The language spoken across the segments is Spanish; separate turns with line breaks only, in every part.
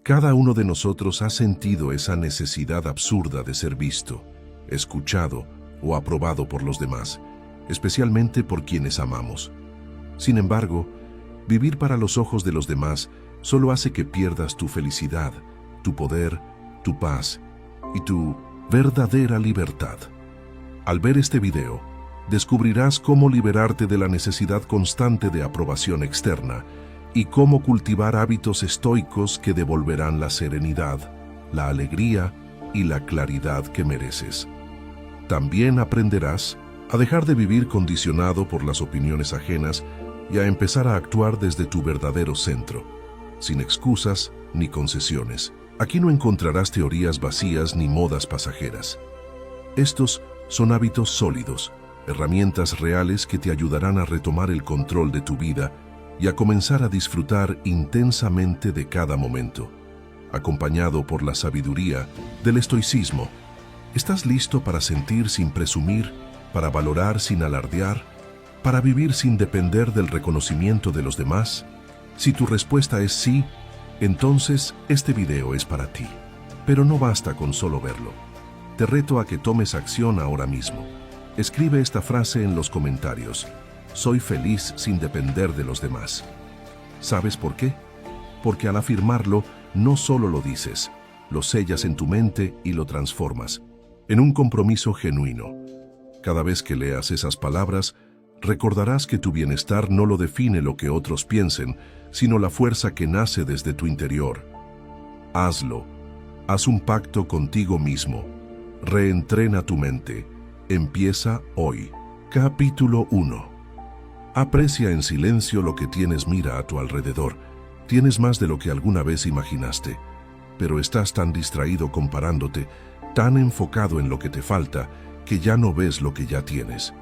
Cada uno de nosotros ha sentido esa necesidad absurda de ser visto, escuchado o aprobado por los demás, especialmente por quienes amamos. Sin embargo, vivir para los ojos de los demás solo hace que pierdas tu felicidad, tu poder, tu paz y tu verdadera libertad. Al ver este video, descubrirás cómo liberarte de la necesidad constante de aprobación externa y cómo cultivar hábitos estoicos que devolverán la serenidad, la alegría y la claridad que mereces. También aprenderás a dejar de vivir condicionado por las opiniones ajenas y a empezar a actuar desde tu verdadero centro, sin excusas ni concesiones. Aquí no encontrarás teorías vacías ni modas pasajeras. Estos son hábitos sólidos, herramientas reales que te ayudarán a retomar el control de tu vida y a comenzar a disfrutar intensamente de cada momento. Acompañado por la sabiduría del estoicismo, ¿estás listo para sentir sin presumir, para valorar sin alardear, para vivir sin depender del reconocimiento de los demás? Si tu respuesta es sí, entonces este video es para ti. Pero no basta con solo verlo. Te reto a que tomes acción ahora mismo. Escribe esta frase en los comentarios: soy feliz sin depender de los demás. ¿Sabes por qué? Porque al afirmarlo, no solo lo dices, lo sellas en tu mente y lo transformas en un compromiso genuino. Cada vez que leas esas palabras, recordarás que tu bienestar no lo define lo que otros piensen, sino la fuerza que nace desde tu interior. Hazlo. Haz un pacto contigo mismo. Reentrena tu mente. Empieza hoy. Capítulo 1. Aprecia en silencio lo que tienes. Mira a tu alrededor. Tienes más de lo que alguna vez imaginaste, pero estás tan distraído comparándote, tan enfocado en lo que te falta, que ya no ves lo que ya tienes.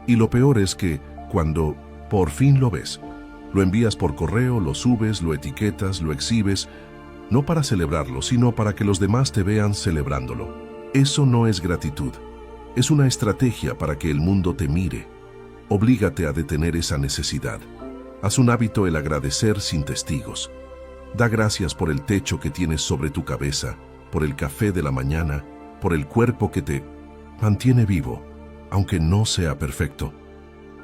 Y lo peor es que, cuando por fin lo ves, lo envías por correo, lo subes, lo etiquetas, lo exhibes, no para celebrarlo, sino para que los demás te vean celebrándolo. Eso no es gratitud. Es una estrategia para que el mundo te mire. Oblígate a detener esa necesidad. Haz un hábito el agradecer sin testigos. Da gracias por el techo que tienes sobre tu cabeza, por el café de la mañana, por el cuerpo que te mantiene vivo, aunque no sea perfecto.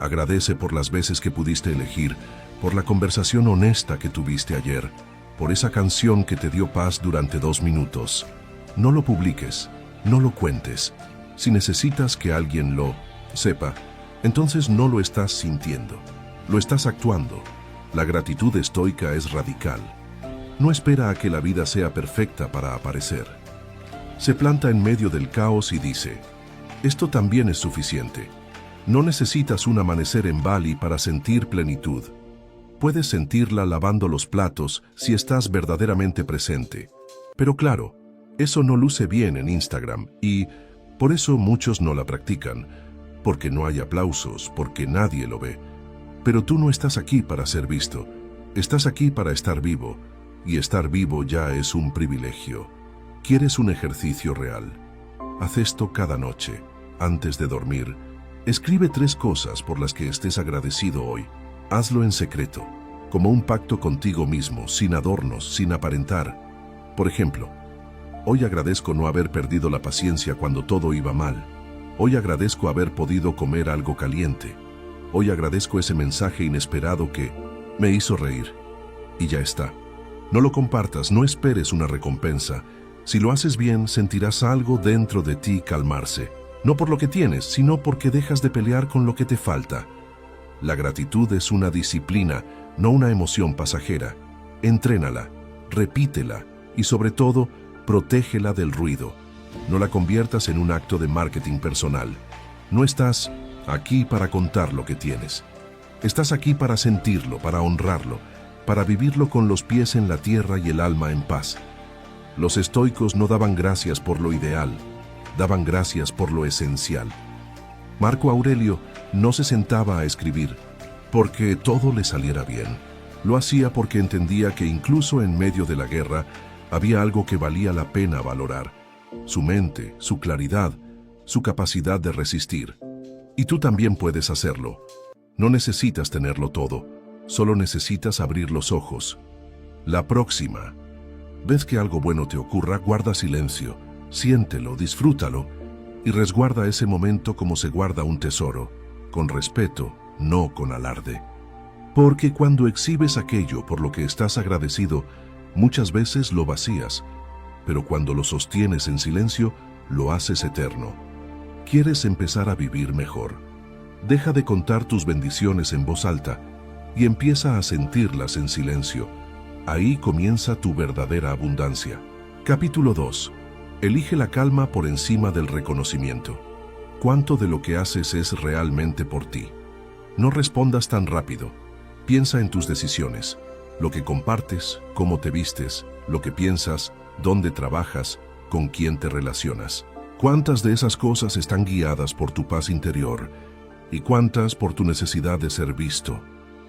Agradece por las veces que pudiste elegir, por la conversación honesta que tuviste ayer, por esa canción que te dio paz durante 2 minutos. No lo publiques, no lo cuentes. Si necesitas que alguien lo sepa, entonces no lo estás sintiendo, lo estás actuando. La gratitud estoica es radical. No espera a que la vida sea perfecta para aparecer. Se planta en medio del caos y dice: esto también es suficiente. No necesitas un amanecer en Bali para sentir plenitud. Puedes sentirla lavando los platos si estás verdaderamente presente. Pero claro, eso no luce bien en Instagram y por eso muchos no la practican, porque no hay aplausos, porque nadie lo ve. Pero tú no estás aquí para ser visto, estás aquí para estar vivo, y estar vivo ya es un privilegio. ¿Quieres un ejercicio real? Haz esto cada noche, antes de dormir. Escribe 3 cosas por las que estés agradecido hoy. Hazlo en secreto, como un pacto contigo mismo, sin adornos, sin aparentar. Por ejemplo, hoy agradezco no haber perdido la paciencia cuando todo iba mal. Hoy agradezco haber podido comer algo caliente. Hoy agradezco ese mensaje inesperado que me hizo reír. Y ya está. No lo compartas, no esperes una recompensa. Si lo haces bien, sentirás algo dentro de ti calmarse. No por lo que tienes, sino porque dejas de pelear con lo que te falta. La gratitud es una disciplina, no una emoción pasajera. Entrénala, repítela y sobre todo, protégela del ruido. No la conviertas en un acto de marketing personal. No estás aquí para contar lo que tienes. Estás aquí para sentirlo, para honrarlo, para vivirlo con los pies en la tierra y el alma en paz. Los estoicos no daban gracias por lo ideal, daban gracias por lo esencial. Marco Aurelio no se sentaba a escribir porque todo le saliera bien. Lo hacía porque entendía que incluso en medio de la guerra había algo que valía la pena valorar: su mente, su claridad, su capacidad de resistir. Y tú también puedes hacerlo. No necesitas tenerlo todo, solo necesitas abrir los ojos. La próxima. Ves que algo bueno te ocurra, guarda silencio, siéntelo, disfrútalo y resguarda ese momento como se guarda un tesoro, con respeto, no con alarde. Porque cuando exhibes aquello por lo que estás agradecido, muchas veces lo vacías, pero cuando lo sostienes en silencio, lo haces eterno. ¿Quieres empezar a vivir mejor? Deja de contar tus bendiciones en voz alta y empieza a sentirlas en silencio. Ahí comienza tu verdadera abundancia. Capítulo 2. Elige la calma por encima del reconocimiento. ¿Cuánto de lo que haces es realmente por ti? No respondas tan rápido. Piensa en tus decisiones, lo que compartes, cómo te vistes, lo que piensas, dónde trabajas, con quién te relacionas. ¿Cuántas de esas cosas están guiadas por tu paz interior y cuántas por tu necesidad de ser visto,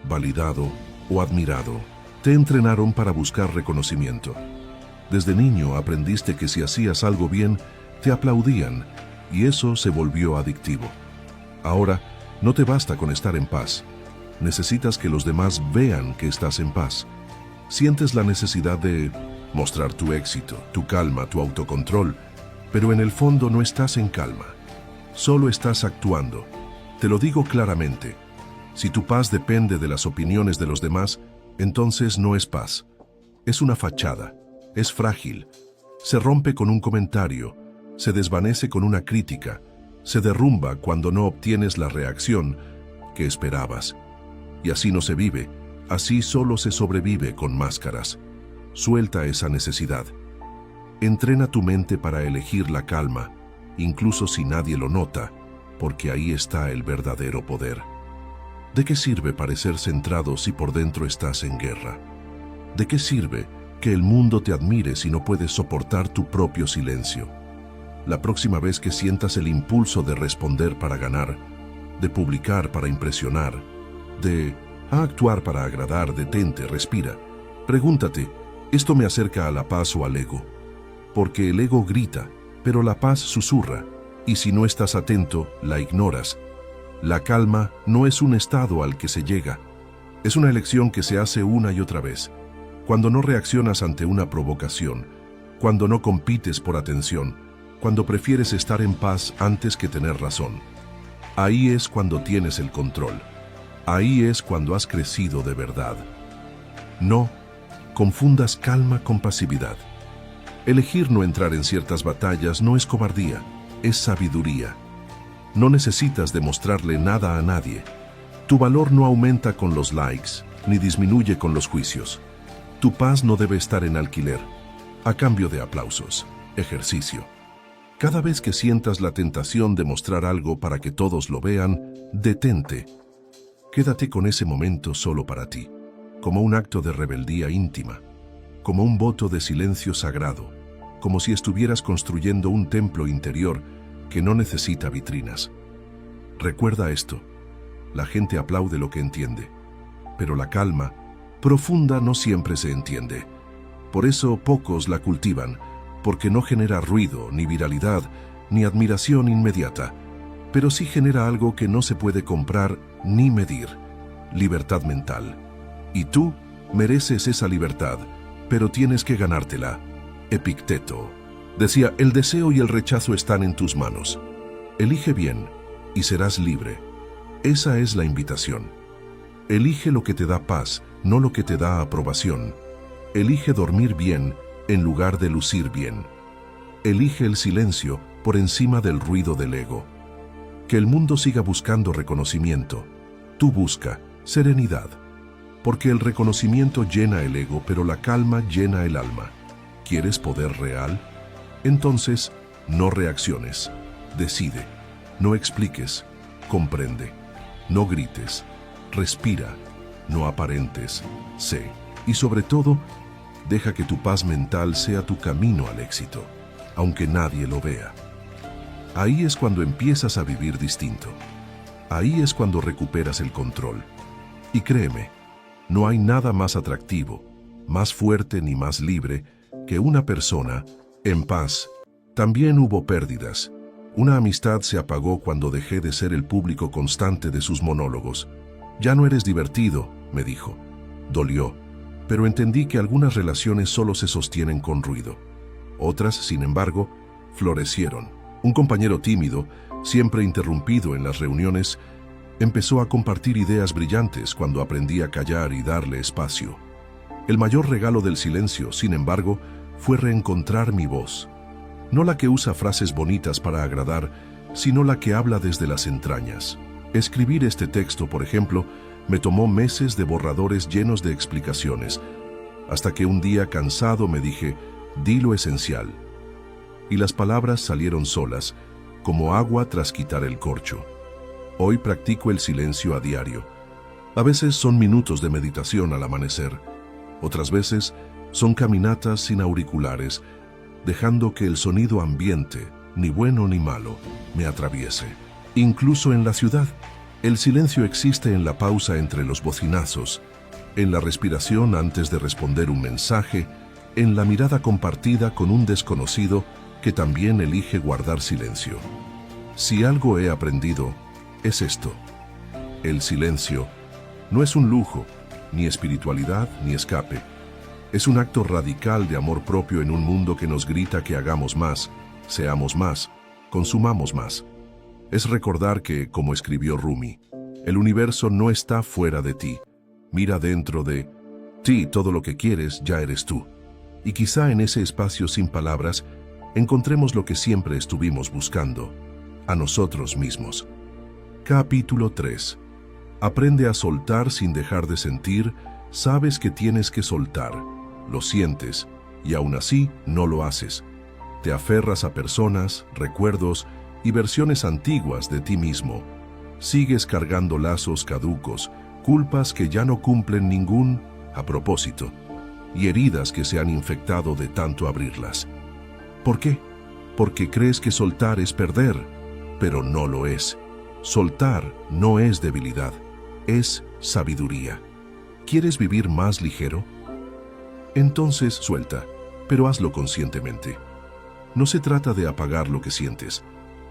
validado o admirado? Te entrenaron para buscar reconocimiento. Desde niño aprendiste que si hacías algo bien, te aplaudían y eso se volvió adictivo. Ahora, no te basta con estar en paz. Necesitas que los demás vean que estás en paz. Sientes la necesidad de mostrar tu éxito, tu calma, tu autocontrol, pero en el fondo no estás en calma. Solo estás actuando. Te lo digo claramente. Si tu paz depende de las opiniones de los demás, entonces no es paz. Es una fachada. Es frágil. Se rompe con un comentario. Se desvanece con una crítica. Se derrumba cuando no obtienes la reacción que esperabas. Y así no se vive, así solo se sobrevive con máscaras. Suelta esa necesidad. Entrena tu mente para elegir la calma, incluso si nadie lo nota, porque ahí está el verdadero poder. ¿De qué sirve parecer centrado si por dentro estás en guerra? ¿De qué sirve que el mundo te admire si no puedes soportar tu propio silencio? La próxima vez que sientas el impulso de responder para ganar, de publicar para impresionar, de actuar para agradar, detente, respira. Pregúntate, ¿esto me acerca a la paz o al ego? Porque el ego grita, pero la paz susurra, y si no estás atento, la ignoras. La calma no es un estado al que se llega, es una elección que se hace una y otra vez. Cuando no reaccionas ante una provocación, cuando no compites por atención, cuando prefieres estar en paz antes que tener razón. Ahí es cuando tienes el control. Ahí es cuando has crecido de verdad. No confundas calma con pasividad. Elegir no entrar en ciertas batallas no es cobardía, es sabiduría. No necesitas demostrarle nada a nadie. Tu valor no aumenta con los likes, ni disminuye con los juicios. Tu paz no debe estar en alquiler, a cambio de aplausos. Ejercicio. Cada vez que sientas la tentación de mostrar algo para que todos lo vean, detente. Quédate con ese momento solo para ti, como un acto de rebeldía íntima, como un voto de silencio sagrado, como si estuvieras construyendo un templo interior que no necesita vitrinas. Recuerda esto, la gente aplaude lo que entiende, pero la calma profunda no siempre se entiende. Por eso pocos la cultivan, porque no genera ruido, ni viralidad, ni admiración inmediata, pero sí genera algo que no se puede comprar ni medir: libertad mental. Y tú mereces esa libertad, pero tienes que ganártela. Epicteto decía: el deseo y el rechazo están en tus manos. Elige bien y serás libre. Esa es la invitación. Elige lo que te da paz, no lo que te da aprobación. Elige dormir bien en lugar de lucir bien. Elige el silencio por encima del ruido del ego. Que el mundo siga buscando reconocimiento. Tú busca serenidad. Porque el reconocimiento llena el ego, pero la calma llena el alma. ¿Quieres poder real? Entonces, no reacciones. Decide. No expliques. Comprende. No grites. Respira. No aparentes. Sé. Y sobre todo, deja que tu paz mental sea tu camino al éxito, aunque nadie lo vea. Ahí es cuando empiezas a vivir distinto. Ahí es cuando recuperas el control. Y créeme, no hay nada más atractivo, más fuerte ni más libre que una persona en paz. También hubo pérdidas. Una amistad se apagó cuando dejé de ser el público constante de sus monólogos. Ya no eres divertido, me dijo. Dolió. pero entendí que algunas relaciones solo se sostienen con ruido. Otras, sin embargo, florecieron. Un compañero tímido, siempre interrumpido en las reuniones, empezó a compartir ideas brillantes cuando aprendí a callar y darle espacio. El mayor regalo del silencio, sin embargo, fue reencontrar mi voz. No la que usa frases bonitas para agradar, sino la que habla desde las entrañas. Escribir este texto, por ejemplo, me tomó meses de borradores llenos de explicaciones, hasta que un día cansado me dije, di lo esencial. Y las palabras salieron solas, como agua tras quitar el corcho. Hoy practico el silencio a diario. A veces son minutos de meditación al amanecer, otras veces son caminatas sin auriculares, dejando que el sonido ambiente, ni bueno ni malo, me atraviese. Incluso en la ciudad, el silencio existe en la pausa entre los bocinazos, en la respiración antes de responder un mensaje, en la mirada compartida con un desconocido que también elige guardar silencio. Si algo he aprendido, es esto. El silencio no es un lujo, ni espiritualidad, ni escape. Es un acto radical de amor propio en un mundo que nos grita que hagamos más, seamos más, consumamos más. Es recordar que, como escribió Rumi, el universo no está fuera de ti. Mira dentro de ti, todo lo que quieres ya eres tú. Y quizá en ese espacio sin palabras encontremos lo que siempre estuvimos buscando, a nosotros mismos. Capítulo 3. Aprende a soltar sin dejar de sentir. Sabes que tienes que soltar. Lo sientes y aún así no lo haces. Te aferras a personas, recuerdos y versiones antiguas de ti mismo. Sigues cargando lazos caducos, culpas que ya no cumplen ningún propósito y heridas que se han infectado de tanto abrirlas. ¿Por qué? Porque crees que soltar es perder, pero no lo es. Soltar no es debilidad, es sabiduría. ¿Quieres vivir más ligero? Entonces suelta, pero hazlo conscientemente. No se trata de apagar lo que sientes.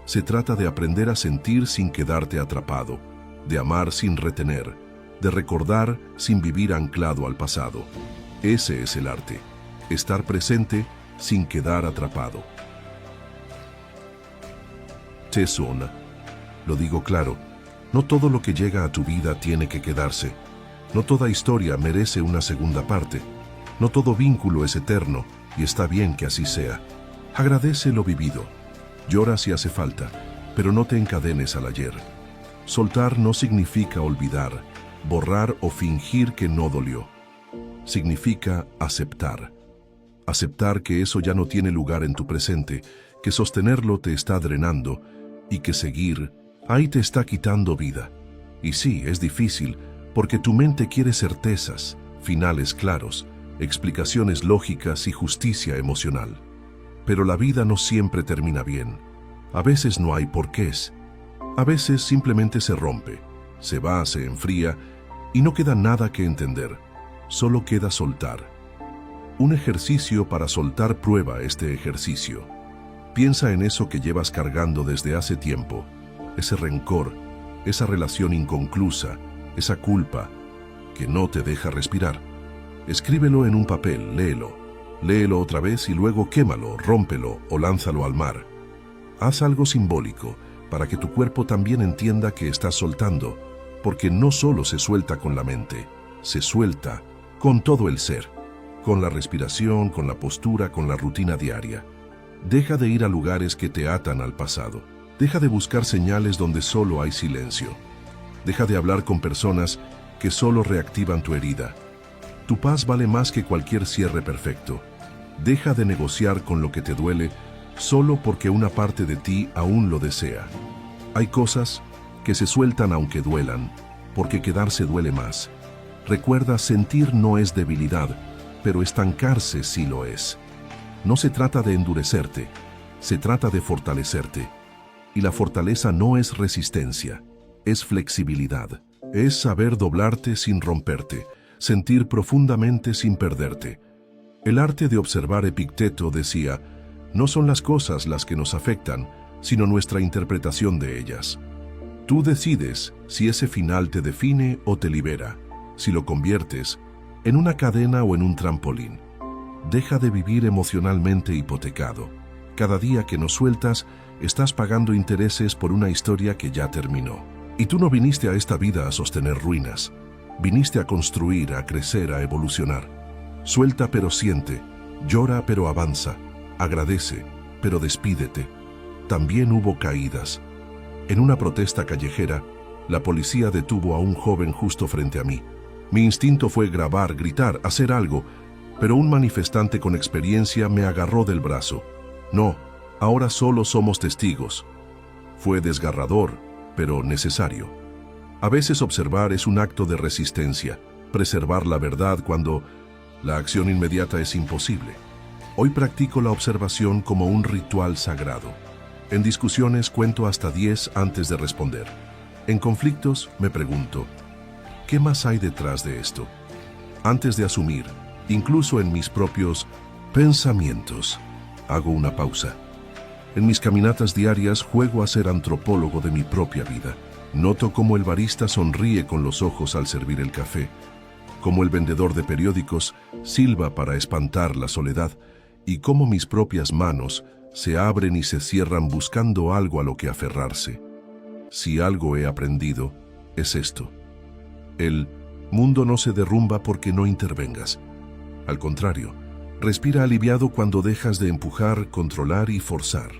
Se trata de aprender a sentir sin quedarte atrapado, de amar sin retener, de recordar sin vivir anclado al pasado. Ese es el arte, estar presente sin quedar atrapado. Tesona. Lo digo claro, no todo lo que llega a tu vida tiene que quedarse. No toda historia merece una segunda parte. No todo vínculo es eterno y está bien que así sea. Agradece lo vivido. Llora si hace falta, pero no te encadenes al ayer. Soltar no significa olvidar, borrar o fingir que no dolió. Significa aceptar. Aceptar que eso ya no tiene lugar en tu presente, que sostenerlo te está drenando y que seguir ahí te está quitando vida. Y sí, es difícil, porque tu mente quiere certezas, finales claros, explicaciones lógicas y justicia emocional. Pero la vida no siempre termina bien. A veces no hay porqués. A veces simplemente se rompe, se va, se enfría y no queda nada que entender. Solo queda soltar. Un ejercicio para soltar. Prueba este ejercicio. Piensa en eso que llevas cargando desde hace tiempo. Ese rencor, esa relación inconclusa, esa culpa que no te deja respirar. Escríbelo en un papel, léelo otra vez y luego quémalo, rómpelo o lánzalo al mar. Haz algo simbólico para que tu cuerpo también entienda que estás soltando, porque no solo se suelta con la mente, se suelta con todo el ser, con la respiración, con la postura, con la rutina diaria. Deja de ir a lugares que te atan al pasado. Deja de buscar señales donde solo hay silencio. Deja de hablar con personas que solo reactivan tu herida. Tu paz vale más que cualquier cierre perfecto. Deja de negociar con lo que te duele solo porque una parte de ti aún lo desea. Hay cosas que se sueltan aunque duelan, porque quedarse duele más. Recuerda, sentir no es debilidad, pero estancarse sí lo es. No se trata de endurecerte, se trata de fortalecerte. Y la fortaleza no es resistencia, es flexibilidad. Es saber doblarte sin romperte, sentir profundamente sin perderte. El arte de observar. Epicteto decía, no son las cosas las que nos afectan, sino nuestra interpretación de ellas. Tú decides si ese final te define o te libera, si lo conviertes en una cadena o en un trampolín. Deja de vivir emocionalmente hipotecado. Cada día que nos sueltas, estás pagando intereses por una historia que ya terminó. Y tú no viniste a esta vida a sostener ruinas. Viniste a construir, a crecer, a evolucionar. Suelta pero siente, llora pero avanza, agradece, pero despídete. También hubo caídas. En una protesta callejera, la policía detuvo a un joven justo frente a mí. Mi instinto fue grabar, gritar, hacer algo, pero un manifestante con experiencia me agarró del brazo. No, ahora solo somos testigos. Fue desgarrador, pero necesario. A veces observar es un acto de resistencia, preservar la verdad cuando la acción inmediata es imposible. Hoy practico la observación como un ritual sagrado. En discusiones cuento hasta 10 antes de responder. En conflictos me pregunto, ¿qué más hay detrás de esto? Antes de asumir, incluso en mis propios pensamientos, hago una pausa. En mis caminatas diarias juego a ser antropólogo de mi propia vida. Noto cómo el barista sonríe con los ojos al servir el café, cómo el vendedor de periódicos silba para espantar la soledad y cómo mis propias manos se abren y se cierran buscando algo a lo que aferrarse. Si algo he aprendido, es esto. El mundo no se derrumba porque no intervengas. Al contrario, respira aliviado cuando dejas de empujar, controlar y forzar.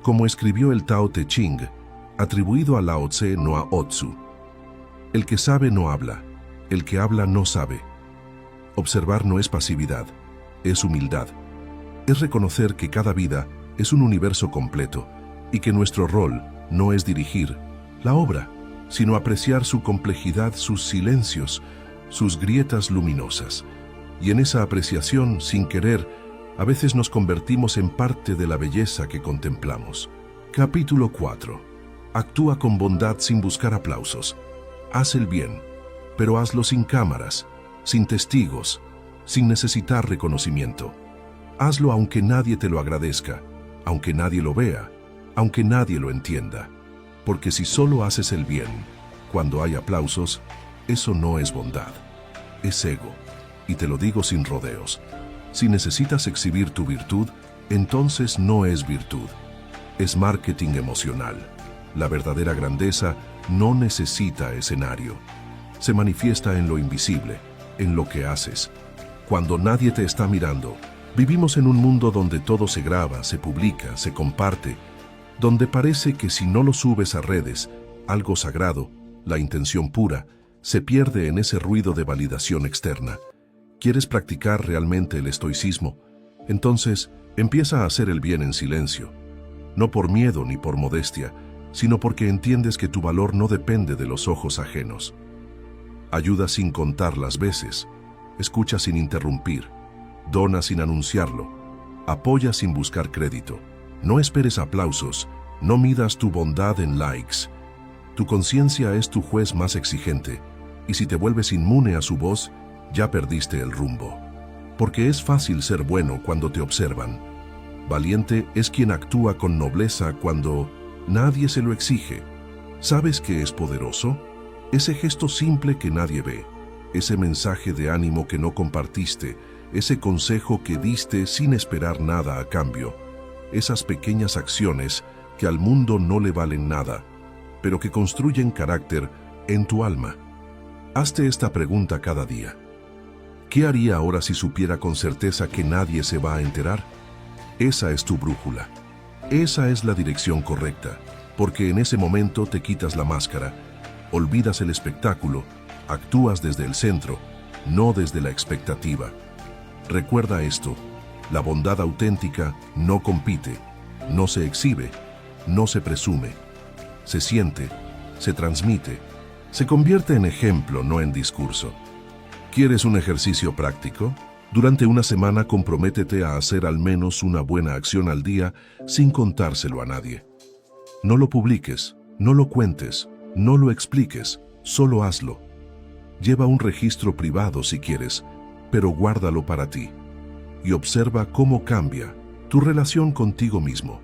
Como escribió el Tao Te Ching, atribuido a Lao Tse no a Otsu. El que sabe no habla, el que habla no sabe. Observar no es pasividad, es humildad. Es reconocer que cada vida es un universo completo y que nuestro rol no es dirigir la obra, sino apreciar su complejidad, sus silencios, sus grietas luminosas. Y en esa apreciación, sin querer, a veces nos convertimos en parte de la belleza que contemplamos. Capítulo 4. Actúa con bondad sin buscar aplausos. Haz el bien, pero hazlo sin cámaras, sin testigos, sin necesitar reconocimiento. Hazlo aunque nadie te lo agradezca, aunque nadie lo vea, aunque nadie lo entienda. Porque si solo haces el bien, cuando hay aplausos, eso no es bondad, es ego. Y te lo digo sin rodeos. Si necesitas exhibir tu virtud, entonces no es virtud, es marketing emocional. La verdadera grandeza no necesita escenario. Se manifiesta en lo invisible, en lo que haces. Cuando nadie te está mirando, vivimos en un mundo donde todo se graba, se publica, se comparte, donde parece que si no lo subes a redes, algo sagrado, la intención pura, se pierde en ese ruido de validación externa. ¿Quieres practicar realmente el estoicismo? Entonces, empieza a hacer el bien en silencio. No por miedo ni por modestia, sino porque entiendes que tu valor no depende de los ojos ajenos. Ayuda sin contar las veces, escucha sin interrumpir, dona sin anunciarlo, apoya sin buscar crédito. No esperes aplausos, no midas tu bondad en likes. Tu conciencia es tu juez más exigente, y si te vuelves inmune a su voz, ya perdiste el rumbo. Porque es fácil ser bueno cuando te observan. Valiente es quien actúa con nobleza cuando nadie se lo exige. ¿Sabes qué es poderoso? Ese gesto simple que nadie ve, ese mensaje de ánimo que no compartiste, ese consejo que diste sin esperar nada a cambio, esas pequeñas acciones que al mundo no le valen nada, pero que construyen carácter en tu alma. Hazte esta pregunta cada día. ¿Qué haría ahora si supiera con certeza que nadie se va a enterar? Esa es tu brújula. Esa es la dirección correcta, porque en ese momento te quitas la máscara, olvidas el espectáculo, actúas desde el centro, no desde la expectativa. Recuerda esto, la bondad auténtica no compite, no se exhibe, no se presume. Se siente, se transmite, se convierte en ejemplo, no en discurso. ¿Quieres un ejercicio práctico? Durante una semana comprométete a hacer al menos una buena acción al día sin contárselo a nadie. No lo publiques, no lo cuentes, no lo expliques, solo hazlo. Lleva un registro privado si quieres, pero guárdalo para ti. Y observa cómo cambia tu relación contigo mismo.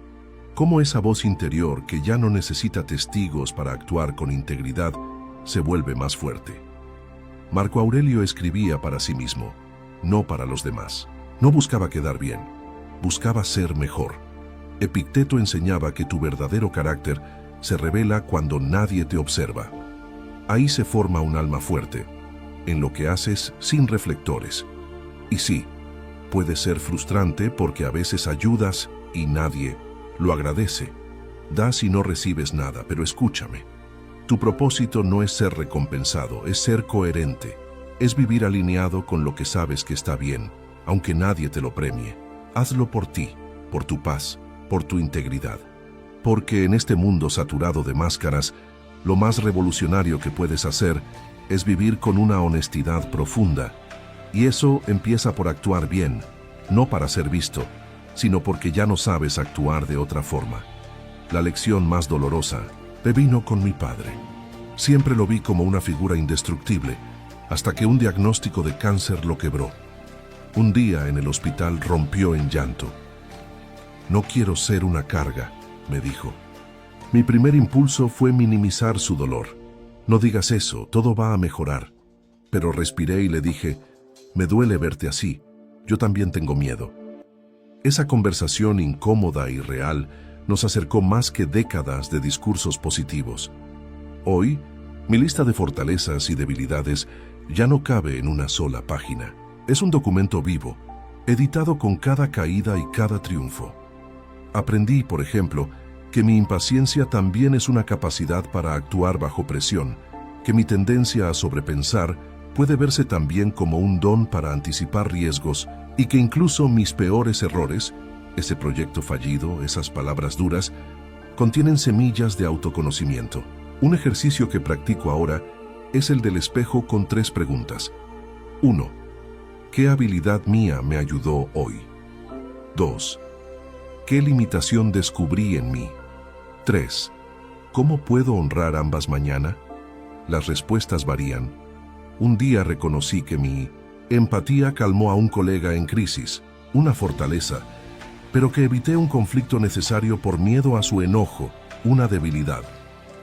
Cómo esa voz interior que ya no necesita testigos para actuar con integridad se vuelve más fuerte. Marco Aurelio escribía para sí mismo, no para los demás. No buscaba quedar bien, buscaba ser mejor. Epicteto enseñaba que tu verdadero carácter se revela cuando nadie te observa. Ahí se forma un alma fuerte, en lo que haces sin reflectores. Y sí, puede ser frustrante porque a veces ayudas y nadie lo agradece. Das y no recibes nada, pero escúchame. Tu propósito no es ser recompensado, es ser coherente. Es vivir alineado con lo que sabes que está bien, aunque nadie te lo premie. Hazlo por ti, por tu paz, por tu integridad. Porque en este mundo saturado de máscaras, lo más revolucionario que puedes hacer es vivir con una honestidad profunda. Y eso empieza por actuar bien, no para ser visto, sino porque ya no sabes actuar de otra forma. La lección más dolorosa me vino con mi padre. Siempre lo vi como una figura indestructible, hasta que un diagnóstico de cáncer lo quebró. Un día en el hospital rompió en llanto. No quiero ser una carga, me dijo. Mi primer impulso fue minimizar su dolor. No digas eso, todo va a mejorar. Pero respiré y le dije, me duele verte así, yo también tengo miedo. Esa conversación incómoda y real nos acercó más que décadas de discursos positivos. Hoy, mi lista de fortalezas y debilidades ya no cabe en una sola página. Es un documento vivo, editado con cada caída y cada triunfo. Aprendí, por ejemplo, que mi impaciencia también es una capacidad para actuar bajo presión, que mi tendencia a sobrepensar puede verse también como un don para anticipar riesgos y que incluso mis peores errores, ese proyecto fallido, esas palabras duras, contienen semillas de autoconocimiento. Un ejercicio que practico ahora es el del espejo con 3 preguntas. 1. ¿Qué habilidad mía me ayudó hoy? 2. ¿Qué limitación descubrí en mí? 3. ¿Cómo puedo honrar ambas mañana? Las respuestas varían. Un día reconocí que mi empatía calmó a un colega en crisis, una fortaleza, pero que evité un conflicto necesario por miedo a su enojo, una debilidad.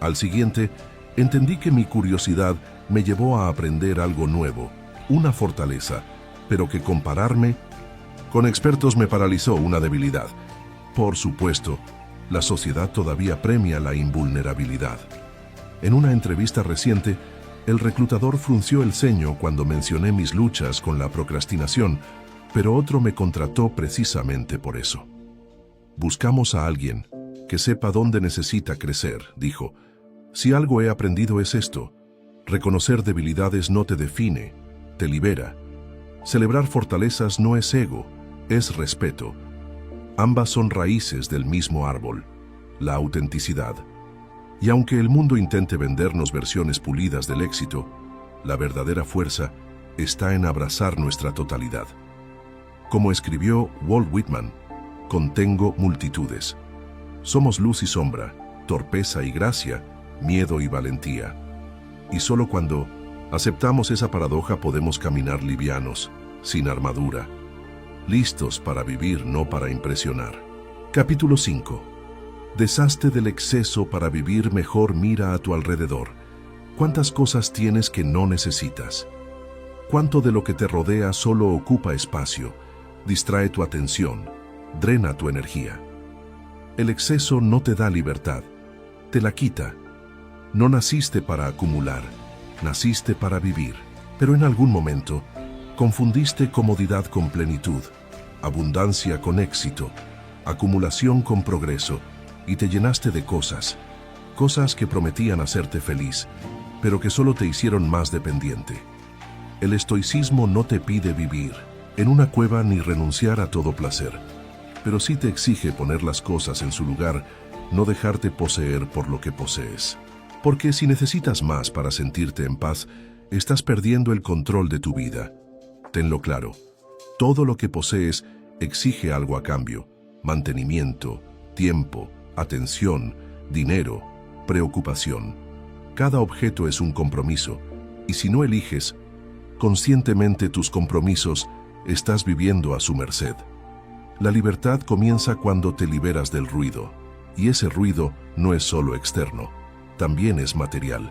Al siguiente, entendí que mi curiosidad me llevó a aprender algo nuevo, una fortaleza, pero que compararme con expertos me paralizó, una debilidad. Por supuesto, la sociedad todavía premia la invulnerabilidad. En una entrevista reciente, el reclutador frunció el ceño cuando mencioné mis luchas con la procrastinación, pero otro me contrató precisamente por eso. Buscamos a alguien que sepa dónde necesita crecer, dijo. Si algo he aprendido es esto: reconocer debilidades no te define, te libera. Celebrar fortalezas no es ego, es respeto. Ambas son raíces del mismo árbol, la autenticidad. Y aunque el mundo intente vendernos versiones pulidas del éxito, la verdadera fuerza está en abrazar nuestra totalidad. Como escribió Walt Whitman, contengo multitudes. Somos luz y sombra, torpeza y gracia, miedo y valentía. Y solo cuando aceptamos esa paradoja podemos caminar livianos, sin armadura, listos para vivir, no para impresionar. Capítulo 5. Deshazte del exceso para vivir mejor. Mira a tu alrededor. ¿Cuántas cosas tienes que no necesitas? ¿Cuánto de lo que te rodea solo ocupa espacio, distrae tu atención, drena tu energía? El exceso no te da libertad, te la quita. No naciste para acumular, naciste para vivir. Pero en algún momento, confundiste comodidad con plenitud, abundancia con éxito, acumulación con progreso, y te llenaste de cosas que prometían hacerte feliz, pero que solo te hicieron más dependiente. El estoicismo no te pide vivir en una cueva ni renunciar a todo placer, pero sí te exige poner las cosas en su lugar, no dejarte poseer por lo que posees. Porque si necesitas más para sentirte en paz, estás perdiendo el control de tu vida. Tenlo claro, todo lo que posees exige algo a cambio: mantenimiento, tiempo, atención, dinero, preocupación. Cada objeto es un compromiso, y si no eliges conscientemente tus compromisos, estás viviendo a su merced. La libertad comienza cuando te liberas del ruido, y ese ruido no es solo externo, también es material.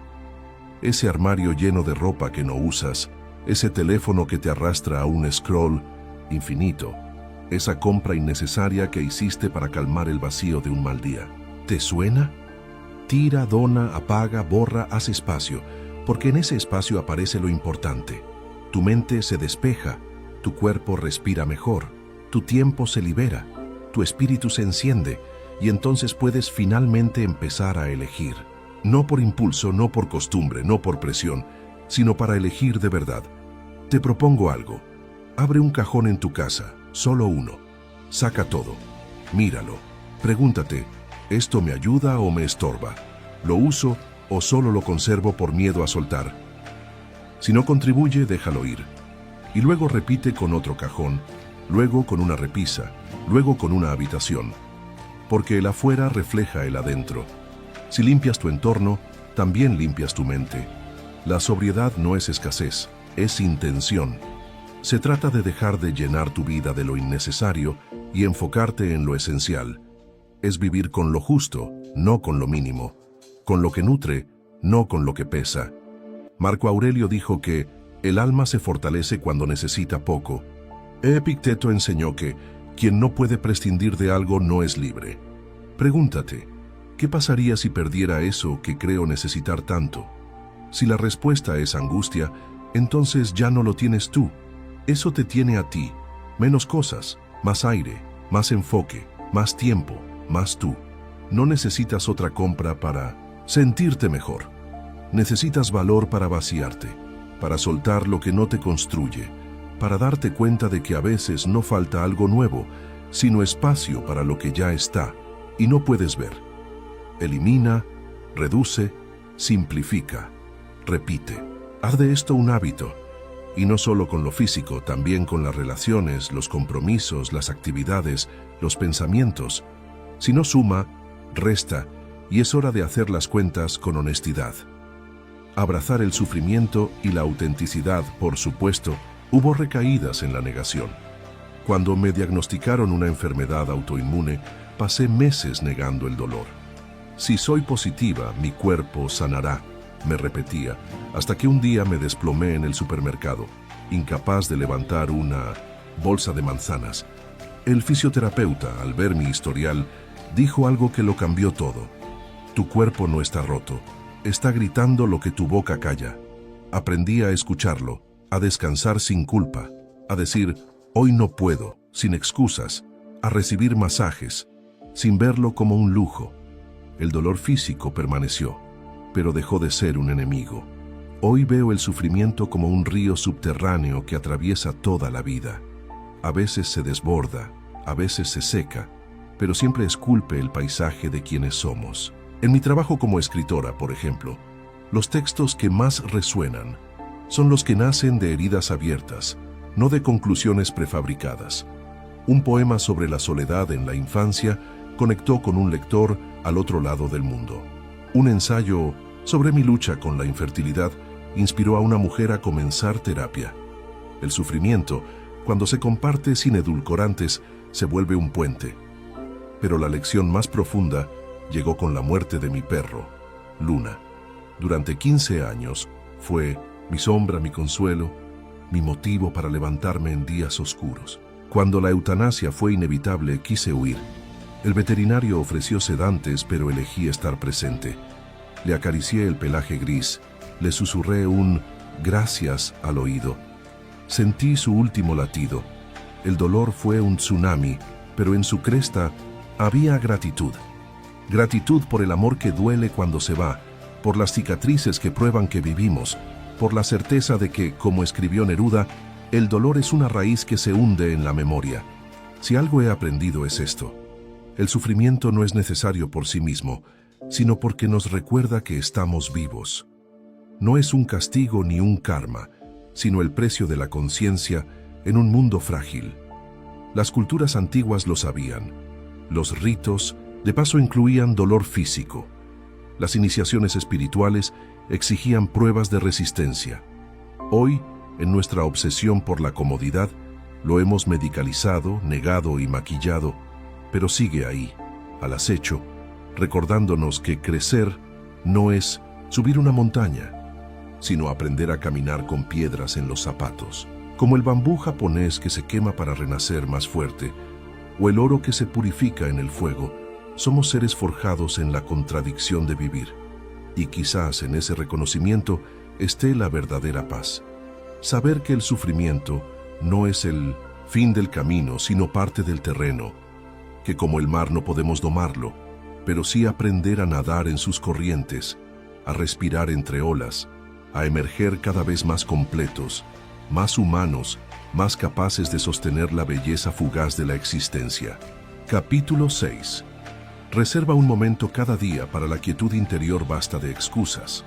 ese armario lleno de ropa que no usas, ese teléfono que te arrastra a un scroll infinito, esa compra innecesaria que hiciste para calmar el vacío de un mal día. ¿Te suena? Tira, dona, apaga, borra, haz espacio, porque en ese espacio aparece lo importante. Tu mente se despeja, tu cuerpo respira mejor, tu tiempo se libera, tu espíritu se enciende y entonces puedes finalmente empezar a elegir. No por impulso, no por costumbre, no por presión, sino para elegir de verdad. Te propongo algo. Abre un cajón en tu casa, solo uno. Saca todo. Míralo. Pregúntate, ¿esto me ayuda o me estorba? ¿Lo uso o solo lo conservo por miedo a soltar? Si no contribuye, déjalo ir. Y luego repite con otro cajón, luego con una repisa, luego con una habitación. Porque el afuera refleja el adentro. Si limpias tu entorno, también limpias tu mente. La sobriedad no es escasez, es intención. Se trata de dejar de llenar tu vida de lo innecesario y enfocarte en lo esencial. Es vivir con lo justo, no con lo mínimo. Con lo que nutre, no con lo que pesa. Marco Aurelio dijo que el alma se fortalece cuando necesita poco. Epicteto enseñó que quien no puede prescindir de algo no es libre. Pregúntate, ¿qué pasaría si perdiera eso que creo necesitar tanto? Si la respuesta es angustia, entonces ya no lo tienes tú. Eso te tiene a ti. Menos cosas, más aire, más enfoque, más tiempo, más tú. No necesitas otra compra para sentirte mejor. Necesitas valor para vaciarte, para soltar lo que no te construye, para darte cuenta de que a veces no falta algo nuevo, sino espacio para lo que ya está y no puedes ver. Elimina, reduce, simplifica, repite. Haz de esto un hábito, y no solo con lo físico, también con las relaciones, los compromisos, las actividades, los pensamientos. Si no suma, resta, y es hora de hacer las cuentas con honestidad. Abrazar el sufrimiento y la autenticidad, por supuesto. Hubo recaídas en la negación. Cuando me diagnosticaron una enfermedad autoinmune, pasé meses negando el dolor. Si soy positiva, mi cuerpo sanará, me repetía, hasta que un día me desplomé en el supermercado, incapaz de levantar una bolsa de manzanas. El fisioterapeuta, al ver mi historial, dijo algo que lo cambió todo. Tu cuerpo no está roto, está gritando lo que tu boca calla. Aprendí a escucharlo, a descansar sin culpa, a decir, hoy no puedo, sin excusas, a recibir masajes, sin verlo como un lujo. El dolor físico permaneció, pero dejó de ser un enemigo. Hoy veo el sufrimiento como un río subterráneo que atraviesa toda la vida. A veces se desborda, a veces se seca, pero siempre esculpe el paisaje de quienes somos. En mi trabajo como escritora, por ejemplo, los textos que más resuenan son los que nacen de heridas abiertas, no de conclusiones prefabricadas. Un poema sobre la soledad en la infancia conectó con un lector al otro lado del mundo. Un ensayo sobre mi lucha con la infertilidad inspiró a una mujer a comenzar terapia. El sufrimiento, cuando se comparte sin edulcorantes, se vuelve un puente. Pero la lección más profunda llegó con la muerte de mi perro, Luna. Durante 15 años fue mi sombra, mi consuelo, mi motivo para levantarme en días oscuros. Cuando la eutanasia fue inevitable, quise huir. El veterinario ofreció sedantes, pero elegí estar presente. Le acaricié el pelaje gris, le susurré un gracias al oído. Sentí su último latido. El dolor fue un tsunami, pero en su cresta había gratitud. Gratitud por el amor que duele cuando se va, por las cicatrices que prueban que vivimos, por la certeza de que, como escribió Neruda, el dolor es una raíz que se hunde en la memoria. Si algo he aprendido es esto: el sufrimiento no es necesario por sí mismo, sino porque nos recuerda que estamos vivos. No es un castigo ni un karma, sino el precio de la conciencia en un mundo frágil. Las culturas antiguas lo sabían. Los ritos, de paso, incluían dolor físico. Las iniciaciones espirituales exigían pruebas de resistencia. Hoy, en nuestra obsesión por la comodidad, lo hemos medicalizado, negado y maquillado, pero sigue ahí, al acecho, recordándonos que crecer no es subir una montaña, sino aprender a caminar con piedras en los zapatos. Como el bambú japonés que se quema para renacer más fuerte, o el oro que se purifica en el fuego, somos seres forjados en la contradicción de vivir. Y quizás en ese reconocimiento esté la verdadera paz. Saber que el sufrimiento no es el fin del camino, sino parte del terreno, que como el mar no podemos domarlo, pero sí aprender a nadar en sus corrientes, a respirar entre olas, a emerger cada vez más completos, más humanos, más capaces de sostener la belleza fugaz de la existencia. Capítulo 6. Reserva un momento cada día para la quietud interior, basta de excusas.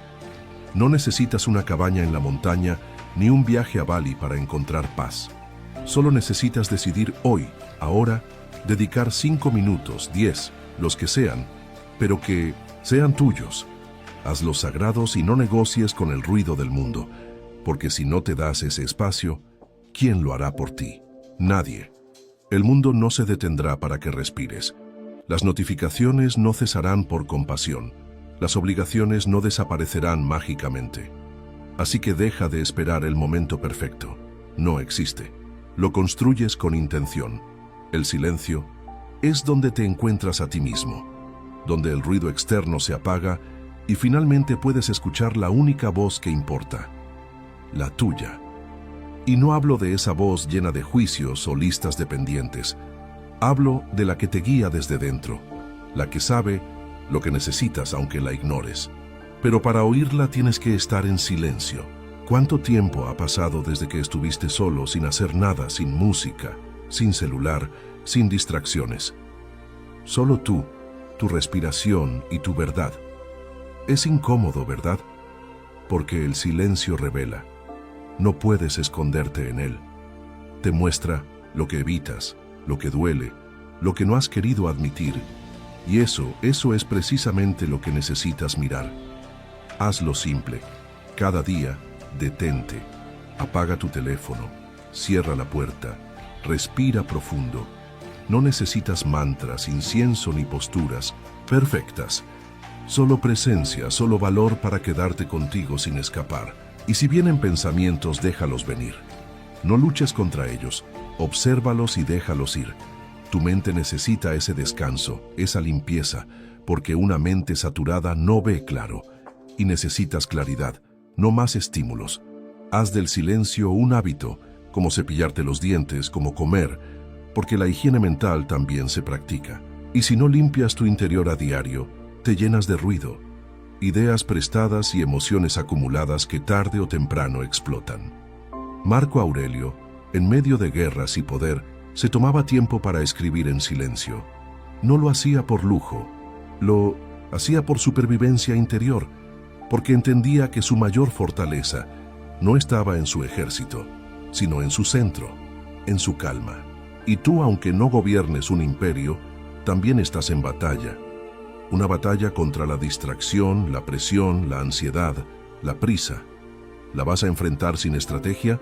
No necesitas una cabaña en la montaña ni un viaje a Bali para encontrar paz. Solo necesitas decidir hoy, ahora, dedicar 5 minutos, 10, los que sean, pero que sean tuyos. Hazlos sagrados y no negocies con el ruido del mundo, porque si no te das ese espacio, ¿quién lo hará por ti? Nadie. El mundo no se detendrá para que respires. Las notificaciones no cesarán por compasión. Las obligaciones no desaparecerán mágicamente. Así que deja de esperar el momento perfecto. No existe. Lo construyes con intención. El silencio es donde te encuentras a ti mismo, donde el ruido externo se apaga y finalmente puedes escuchar la única voz que importa, la tuya. Y no hablo de esa voz llena de juicios o listas de pendientes. Hablo de la que te guía desde dentro, la que sabe lo que necesitas aunque la ignores. Pero para oírla tienes que estar en silencio. ¿Cuánto tiempo ha pasado desde que estuviste solo, sin hacer nada, sin música, sin celular, sin distracciones? Solo tú, tu respiración y tu verdad. Es incómodo, ¿verdad? Porque el silencio revela. No puedes esconderte en él. Te muestra lo que evitas, lo que duele, lo que no has querido admitir. Y eso es precisamente lo que necesitas mirar. Hazlo simple. Cada día, detente. Apaga tu teléfono. Cierra la puerta. Respira profundo. No necesitas mantras, incienso ni posturas perfectas. Solo presencia, solo valor para quedarte contigo sin escapar. Y si vienen pensamientos, déjalos venir. No luches contra ellos. Obsérvalos y déjalos ir. Tu mente necesita ese descanso, esa limpieza, porque una mente saturada no ve claro. Y necesitas claridad, no más estímulos. Haz del silencio un hábito, como cepillarte los dientes, como comer, porque la higiene mental también se practica. Y si no limpias tu interior a diario, te llenas de ruido, ideas prestadas y emociones acumuladas que tarde o temprano explotan. Marco Aurelio, en medio de guerras y poder, se tomaba tiempo para escribir en silencio. No lo hacía por lujo, lo hacía por supervivencia interior, porque entendía que su mayor fortaleza no estaba en su ejército, sino en su centro, en su calma. Y tú, aunque no gobiernes un imperio, también estás en batalla. Una batalla contra la distracción, la presión, la ansiedad, la prisa. ¿La vas a enfrentar sin estrategia?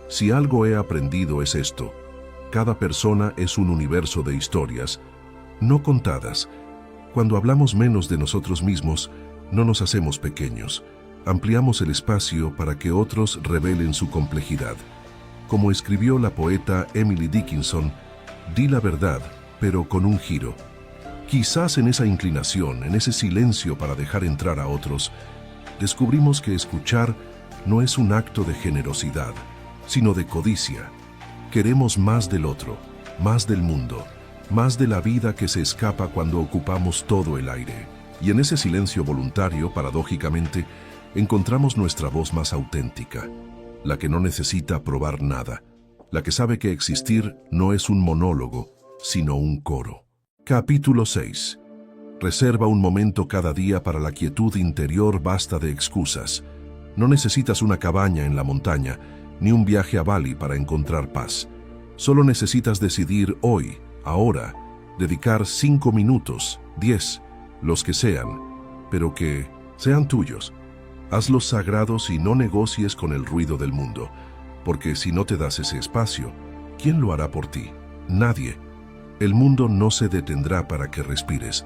Si algo he aprendido es esto: cada persona es un universo de historias, no contadas. Cuando hablamos menos de nosotros mismos, no nos hacemos pequeños. Ampliamos el espacio para que otros revelen su complejidad. Como escribió la poeta Emily Dickinson, di la verdad, pero con un giro. Quizás en esa inclinación, en ese silencio para dejar entrar a otros, descubrimos que escuchar no es un acto de generosidad, sino de codicia. Queremos más del otro, más del mundo, más de la vida que se escapa cuando ocupamos todo el aire. Y en ese silencio voluntario, paradójicamente, encontramos nuestra voz más auténtica, la que no necesita probar nada, la que sabe que existir no es un monólogo, sino un coro. Capítulo 6. Reserva un momento cada día para la quietud interior, basta de excusas. No necesitas una cabaña en la montaña, ni un viaje a Bali para encontrar paz. Solo necesitas decidir hoy, ahora, dedicar 5 minutos, 10, los que sean, pero que sean tuyos. Hazlos sagrados y no negocies con el ruido del mundo, porque si no te das ese espacio, ¿quién lo hará por ti? Nadie. El mundo no se detendrá para que respires.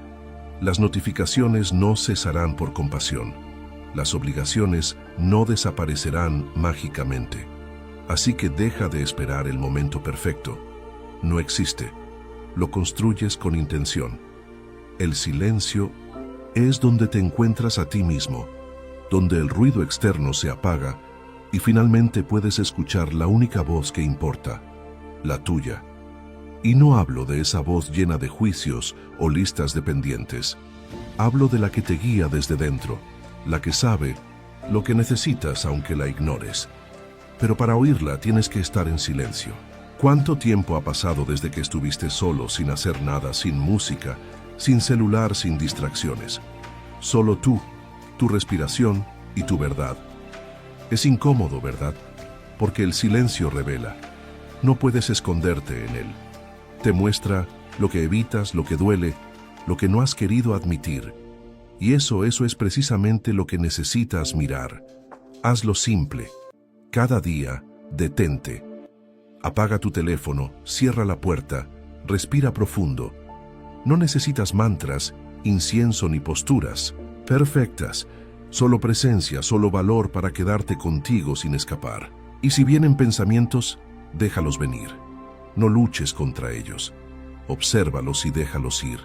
Las notificaciones no cesarán por compasión. Las obligaciones no desaparecerán mágicamente. Así que deja de esperar el momento perfecto. No existe. Lo construyes con intención. El silencio es donde te encuentras a ti mismo, donde el ruido externo se apaga y finalmente puedes escuchar la única voz que importa, la tuya. Y no hablo de esa voz llena de juicios o listas de pendientes. Hablo de la que te guía desde dentro, la que sabe lo que necesitas aunque la ignores. Pero para oírla tienes que estar en silencio. ¿Cuánto tiempo ha pasado desde que estuviste solo, sin hacer nada, sin música, sin celular, sin distracciones? Solo tú, tu respiración y tu verdad. Es incómodo, ¿verdad? Porque el silencio revela. No puedes esconderte en él. Te muestra lo que evitas, lo que duele, lo que no has querido admitir. Y eso es precisamente lo que necesitas mirar. Hazlo simple. Cada día, detente. Apaga tu teléfono, cierra la puerta, respira profundo. No necesitas mantras, incienso ni posturas perfectas. Solo presencia, solo valor para quedarte contigo sin escapar. Y si vienen pensamientos, déjalos venir. No luches contra ellos. Obsérvalos y déjalos ir.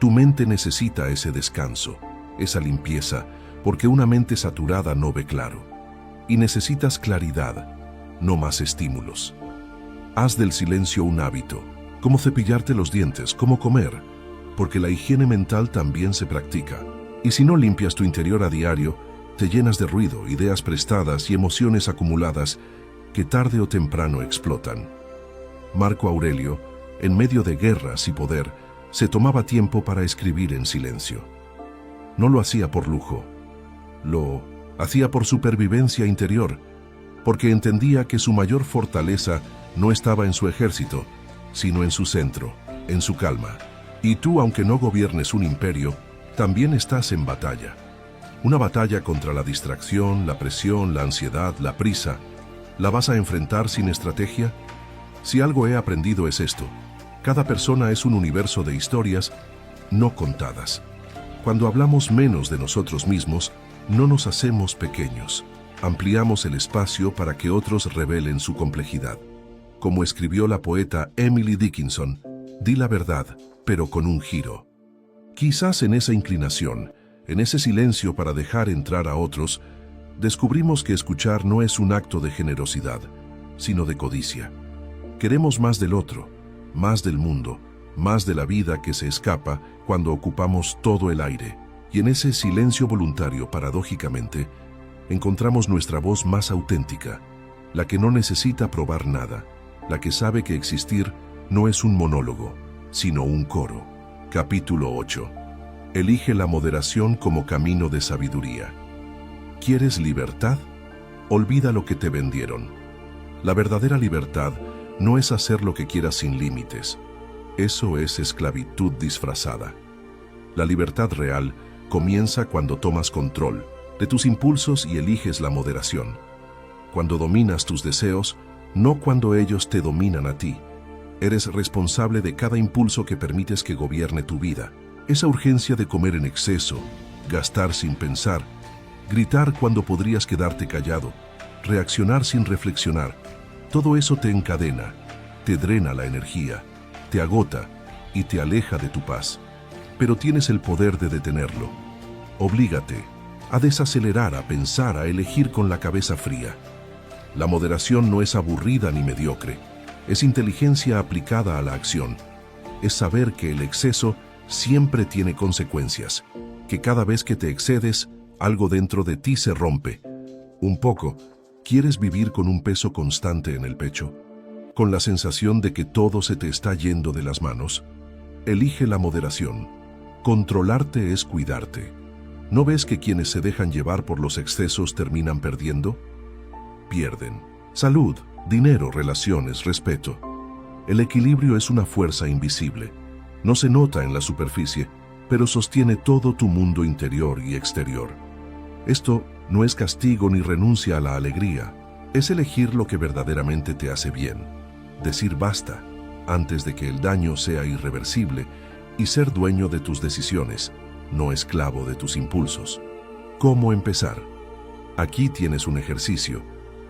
Tu mente necesita ese descanso, esa limpieza, porque una mente saturada no ve claro. Y necesitas claridad, no más estímulos. Haz del silencio un hábito, como cepillarte los dientes, como comer, porque la higiene mental también se practica. Y si no limpias tu interior a diario, te llenas de ruido, ideas prestadas y emociones acumuladas que tarde o temprano explotan. Marco Aurelio, en medio de guerras y poder, se tomaba tiempo para escribir en silencio. No lo hacía por lujo, lo hacía por supervivencia interior, porque entendía que su mayor fortaleza no estaba en su ejército, sino en su centro, en su calma. Y tú, aunque no gobiernes un imperio, también estás en batalla. Una batalla contra la distracción, la presión, la ansiedad, la prisa. ¿La vas a enfrentar sin estrategia? Si algo he aprendido es esto: cada persona es un universo de historias no contadas. Cuando hablamos menos de nosotros mismos, no nos hacemos pequeños. Ampliamos el espacio para que otros revelen su complejidad. Como escribió la poeta Emily Dickinson, di la verdad, pero con un giro. Quizás en esa inclinación, en ese silencio para dejar entrar a otros, descubrimos que escuchar no es un acto de generosidad, sino de codicia. Queremos más del otro, más del mundo, más de la vida que se escapa cuando ocupamos todo el aire. Y en ese silencio voluntario, paradójicamente, encontramos nuestra voz más auténtica, la que no necesita probar nada, la que sabe que existir no es un monólogo, sino un coro. Capítulo 8. Elige la moderación como camino de sabiduría. ¿Quieres libertad? Olvida lo que te vendieron. La verdadera libertad no es hacer lo que quieras sin límites. Eso es esclavitud disfrazada. La libertad real comienza cuando tomas control de tus impulsos y eliges la moderación. Cuando dominas tus deseos, no cuando ellos te dominan a ti. Eres responsable de cada impulso que permites que gobierne tu vida. Esa urgencia de comer en exceso, gastar sin pensar, gritar cuando podrías quedarte callado, reaccionar sin reflexionar, todo eso te encadena, te drena la energía, te agota y te aleja de tu paz. Pero tienes el poder de detenerlo. Oblígate a desacelerar, a pensar, a elegir con la cabeza fría. La moderación no es aburrida ni mediocre. Es inteligencia aplicada a la acción. Es saber que el exceso siempre tiene consecuencias, que cada vez que te excedes, algo dentro de ti se rompe. Un poco. ¿Quieres vivir con un peso constante en el pecho? ¿Con la sensación de que todo se te está yendo de las manos? Elige la moderación. Controlarte es cuidarte. ¿No ves que quienes se dejan llevar por los excesos terminan perdiendo? Pierden salud, dinero, relaciones, respeto. El equilibrio es una fuerza invisible. No se nota en la superficie, pero sostiene todo tu mundo interior y exterior. Esto no es castigo ni renuncia a la alegría. Es elegir lo que verdaderamente te hace bien. Decir basta antes de que el daño sea irreversible y ser dueño de tus decisiones, no esclavo de tus impulsos. ¿Cómo empezar? Aquí tienes un ejercicio.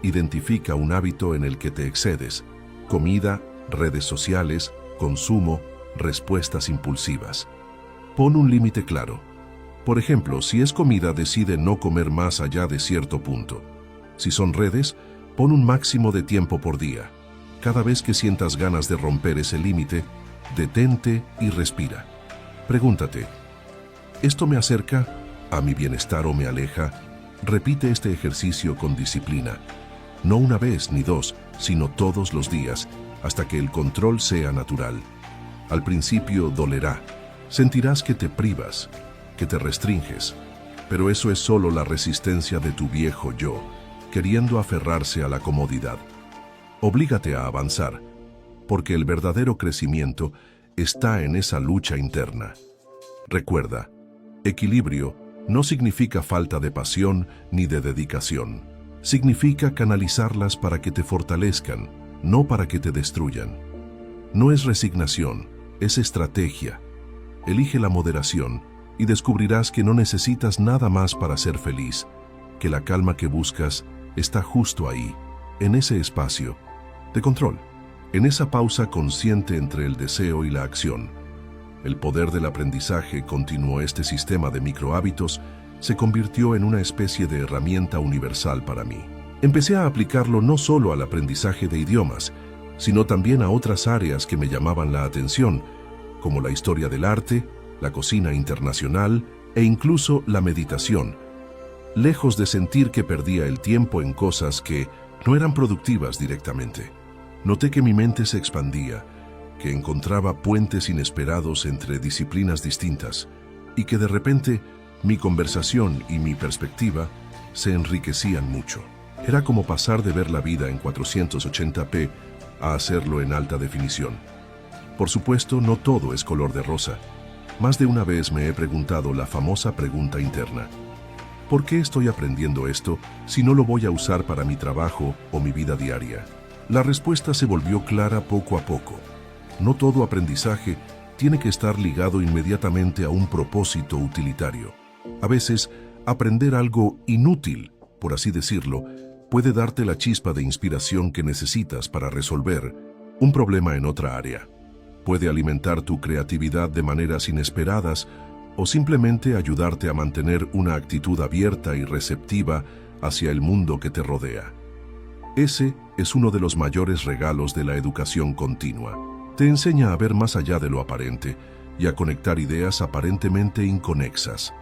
Identifica un hábito en el que te excedes. Comida, redes sociales, consumo, respuestas impulsivas. Pon un límite claro. Por ejemplo, si es comida, decide no comer más allá de cierto punto. Si son redes, pon un máximo de tiempo por día. Cada vez que sientas ganas de romper ese límite, detente y respira. Pregúntate, ¿esto me acerca a mi bienestar o me aleja? Repite este ejercicio con disciplina. No una vez ni dos, sino todos los días, hasta que el control sea natural. Al principio dolerá. Sentirás que te privas, que te restringes. Pero eso es solo la resistencia de tu viejo yo, queriendo aferrarse a la comodidad. Oblígate a avanzar, porque el verdadero crecimiento está en esa lucha interna. Recuerda, equilibrio no significa falta de pasión ni de dedicación. Significa canalizarlas para que te fortalezcan, no para que te destruyan. No es resignación, es estrategia. Elige la moderación y descubrirás que no necesitas nada más para ser feliz, que la calma que buscas está justo ahí, en ese espacio de control, en esa pausa consciente entre el deseo y la acción. El poder del aprendizaje continuó. Este sistema de microhábitos se convirtió en una especie de herramienta universal para mí. Empecé a aplicarlo no solo al aprendizaje de idiomas, sino también a otras áreas que me llamaban la atención, como la historia del arte, la cocina internacional e incluso la meditación, lejos de sentir que perdía el tiempo en cosas que no eran productivas directamente. Noté que mi mente se expandía, que encontraba puentes inesperados entre disciplinas distintas y que de repente mi conversación y mi perspectiva se enriquecían mucho. Era como pasar de ver la vida en 480p a hacerlo en alta definición. Por supuesto, no todo es color de rosa. Más de una vez me he preguntado la famosa pregunta interna: ¿por qué estoy aprendiendo esto si no lo voy a usar para mi trabajo o mi vida diaria? La respuesta se volvió clara poco a poco. No todo aprendizaje tiene que estar ligado inmediatamente a un propósito utilitario. A veces, aprender algo inútil, por así decirlo, puede darte la chispa de inspiración que necesitas para resolver un problema en otra área. Puede alimentar tu creatividad de maneras inesperadas o simplemente ayudarte a mantener una actitud abierta y receptiva hacia el mundo que te rodea. Ese es uno de los mayores regalos de la educación continua. Te enseña a ver más allá de lo aparente y a conectar ideas aparentemente inconexas.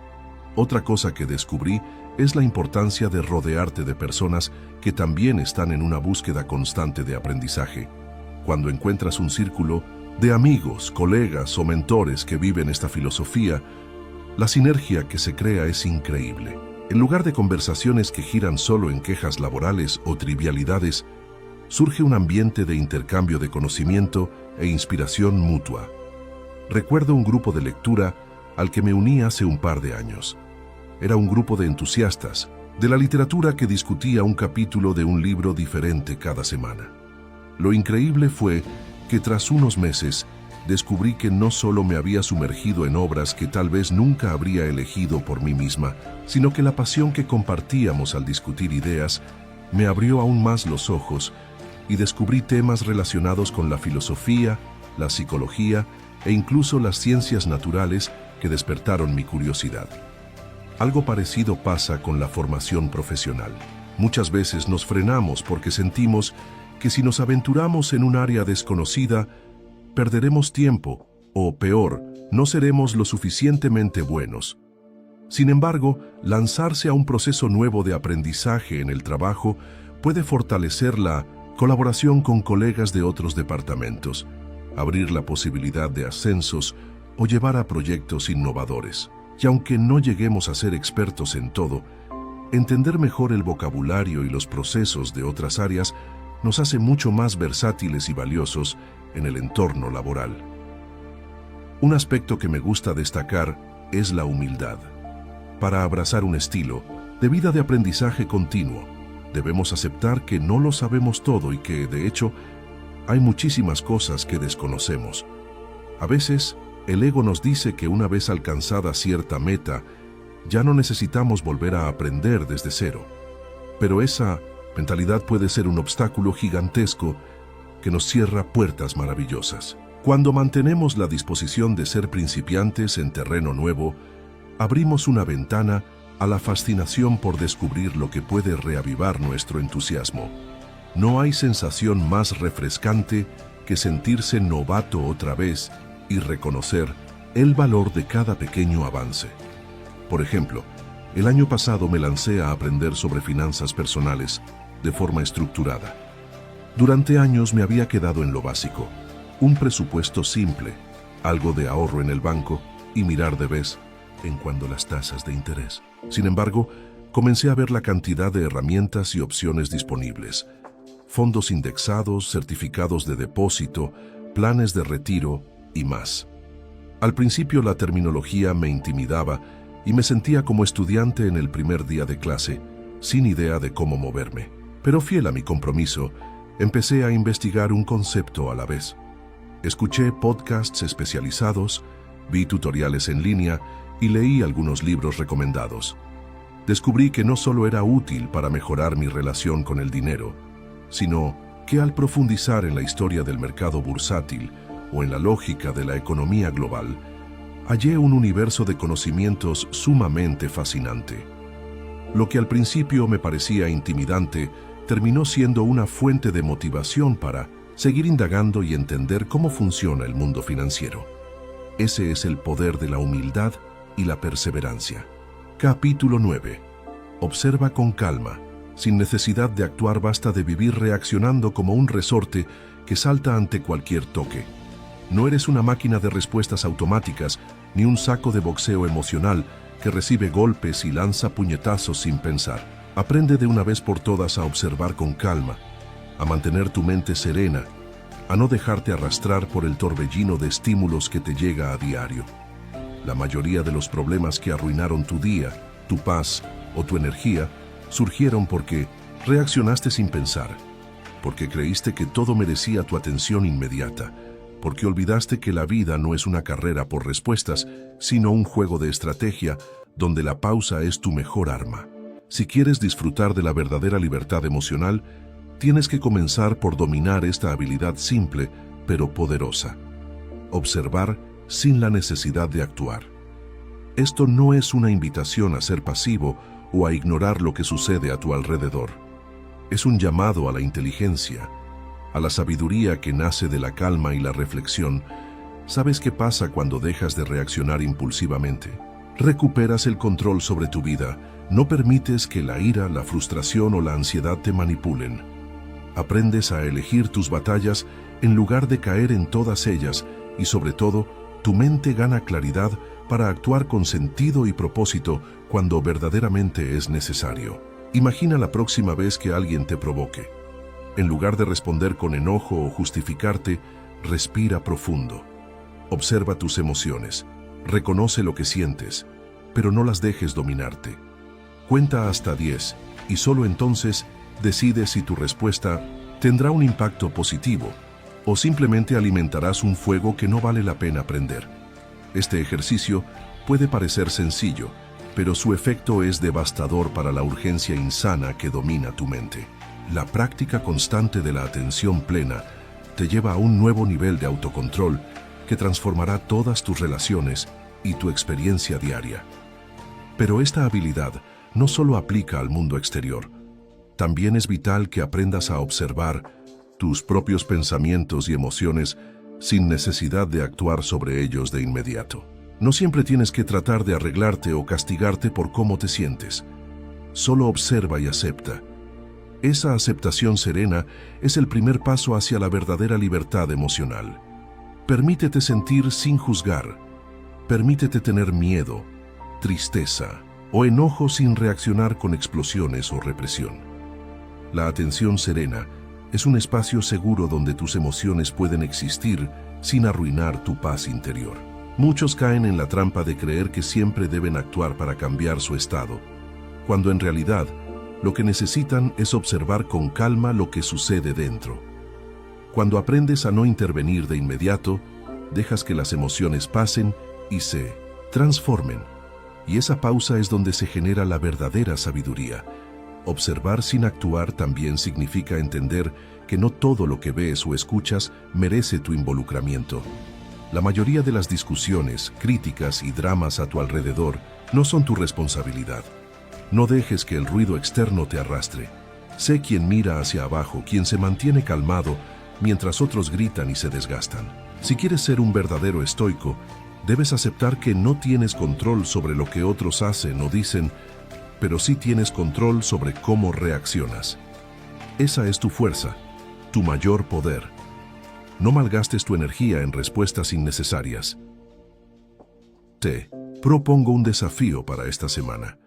Otra cosa que descubrí es la importancia de rodearte de personas que también están en una búsqueda constante de aprendizaje. Cuando encuentras un círculo de amigos, colegas o mentores que viven esta filosofía, la sinergia que se crea es increíble. En lugar de conversaciones que giran solo en quejas laborales o trivialidades, surge un ambiente de intercambio de conocimiento e inspiración mutua. Recuerdo un grupo de lectura al que me uní hace un par de años. Era un grupo de entusiastas de la literatura que discutía un capítulo de un libro diferente cada semana. Lo increíble fue que tras unos meses descubrí que no solo me había sumergido en obras que tal vez nunca habría elegido por mí misma, sino que la pasión que compartíamos al discutir ideas me abrió aún más los ojos y descubrí temas relacionados con la filosofía, la psicología e incluso las ciencias naturales que despertaron mi curiosidad. Algo parecido pasa con la formación profesional. Muchas veces nos frenamos porque sentimos que si nos aventuramos en un área desconocida, perderemos tiempo o, peor, no seremos lo suficientemente buenos. Sin embargo, lanzarse a un proceso nuevo de aprendizaje en el trabajo puede fortalecer la colaboración con colegas de otros departamentos, abrir la posibilidad de ascensos o llevar a proyectos innovadores. Y aunque no lleguemos a ser expertos en todo, entender mejor el vocabulario y los procesos de otras áreas nos hace mucho más versátiles y valiosos en el entorno laboral. Un aspecto que me gusta destacar es la humildad. Para abrazar un estilo de vida de aprendizaje continuo, debemos aceptar que no lo sabemos todo y que, de hecho, hay muchísimas cosas que desconocemos. A veces, el ego nos dice que una vez alcanzada cierta meta, Ya no necesitamos volver a aprender desde cero. Pero esa mentalidad puede ser un obstáculo gigantesco que nos cierra puertas maravillosas. Cuando mantenemos la disposición de ser principiantes en terreno nuevo, abrimos una ventana a la fascinación por descubrir lo que puede reavivar nuestro entusiasmo. No hay sensación más refrescante que sentirse novato otra vez y reconocer el valor de cada pequeño avance. Por ejemplo, el año pasado me lancé a aprender sobre finanzas personales de forma estructurada. Durante años me había quedado en lo básico: un presupuesto simple, algo de ahorro en el banco y mirar de vez en cuando las tasas de interés. Sin embargo, comencé a ver la cantidad de herramientas y opciones disponibles: fondos indexados, certificados de depósito, planes de retiro y más. Al principio la terminología me intimidaba y me sentía como estudiante en el primer día de clase, sin idea de cómo moverme. Pero fiel a mi compromiso, empecé a investigar un concepto a la vez. Escuché podcasts especializados, vi tutoriales en línea y leí algunos libros recomendados. Descubrí que no solo era útil para mejorar mi relación con el dinero, sino que al profundizar en la historia del mercado bursátil o en la lógica de la economía global, hallé un universo de conocimientos sumamente fascinante. Lo que al principio me parecía intimidante terminó siendo una fuente de motivación para seguir indagando y entender cómo funciona el mundo financiero. Ese es el poder de la humildad y la perseverancia. Capítulo 9. Observa con calma. Sin necesidad de actuar, basta de vivir reaccionando como un resorte que salta ante cualquier toque. No eres una máquina de respuestas automáticas, ni un saco de boxeo emocional que recibe golpes y lanza puñetazos sin pensar. Aprende de una vez por todas a observar con calma, a mantener tu mente serena, a no dejarte arrastrar por el torbellino de estímulos que te llega a diario. La mayoría de los problemas que arruinaron tu día, tu paz o tu energía surgieron porque reaccionaste sin pensar, porque creíste que todo merecía tu atención inmediata, porque olvidaste que la vida no es una carrera por respuestas, sino un juego de estrategia donde la pausa es tu mejor arma. Si quieres disfrutar de la verdadera libertad emocional, tienes que comenzar por dominar esta habilidad simple pero poderosa: observar sin la necesidad de actuar. Esto no es una invitación a ser pasivo o a ignorar lo que sucede a tu alrededor. Es un llamado a la inteligencia, a la sabiduría que nace de la calma y la reflexión. ¿Sabes qué pasa cuando dejas de reaccionar impulsivamente? Recuperas el control sobre tu vida, no permites que la ira, la frustración o la ansiedad te manipulen. Aprendes a elegir tus batallas en lugar de caer en todas ellas y, sobre todo, tu mente gana claridad para actuar con sentido y propósito cuando verdaderamente es necesario. Imagina la próxima vez que alguien te provoque. En lugar de responder con enojo o justificarte, respira profundo. Observa tus emociones, reconoce lo que sientes, pero no las dejes dominarte. Cuenta hasta 10 y solo entonces decide si tu respuesta tendrá un impacto positivo o simplemente alimentarás un fuego que no vale la pena prender. Este ejercicio puede parecer sencillo, pero su efecto es devastador para la urgencia insana que domina tu mente. La práctica constante de la atención plena te lleva a un nuevo nivel de autocontrol que transformará todas tus relaciones y tu experiencia diaria. Pero esta habilidad no solo aplica al mundo exterior. También es vital que aprendas a observar tus propios pensamientos y emociones sin necesidad de actuar sobre ellos de inmediato. No siempre tienes que tratar de arreglarte o castigarte por cómo te sientes. Solo observa y acepta. Esa aceptación serena es el primer paso hacia la verdadera libertad emocional. Permítete sentir sin juzgar. Permítete tener miedo, tristeza o enojo sin reaccionar con explosiones o represión. La atención serena es un espacio seguro donde tus emociones pueden existir sin arruinar tu paz interior. Muchos caen en la trampa de creer que siempre deben actuar para cambiar su estado, cuando en realidad lo que necesitan es observar con calma lo que sucede dentro. Cuando aprendes a no intervenir de inmediato, dejas que las emociones pasen y se transformen. Y esa pausa es donde se genera la verdadera sabiduría. Observar sin actuar también significa entender que no todo lo que ves o escuchas merece tu involucramiento. La mayoría de las discusiones, críticas y dramas a tu alrededor no son tu responsabilidad. No dejes que el ruido externo te arrastre. Sé quien mira hacia abajo, quien se mantiene calmado mientras otros gritan y se desgastan. Si quieres ser un verdadero estoico, debes aceptar que no tienes control sobre lo que otros hacen o dicen, pero sí tienes control sobre cómo reaccionas. Esa es tu fuerza, tu mayor poder. No malgastes tu energía en respuestas innecesarias. Te propongo un desafío para esta semana.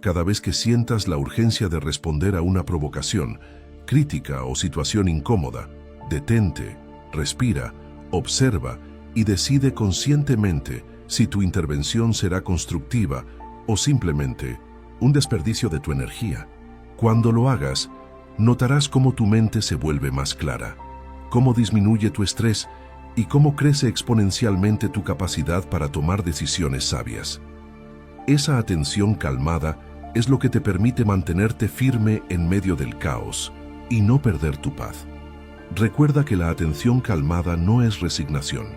Cada vez que sientas la urgencia de responder a una provocación, crítica o situación incómoda, detente, respira, observa y decide conscientemente si tu intervención será constructiva o simplemente un desperdicio de tu energía. Cuando lo hagas, notarás cómo tu mente se vuelve más clara, cómo disminuye tu estrés y cómo crece exponencialmente tu capacidad para tomar decisiones sabias. Esa atención calmada es lo que te permite mantenerte firme en medio del caos y no perder tu paz. Recuerda que la atención calmada no es resignación.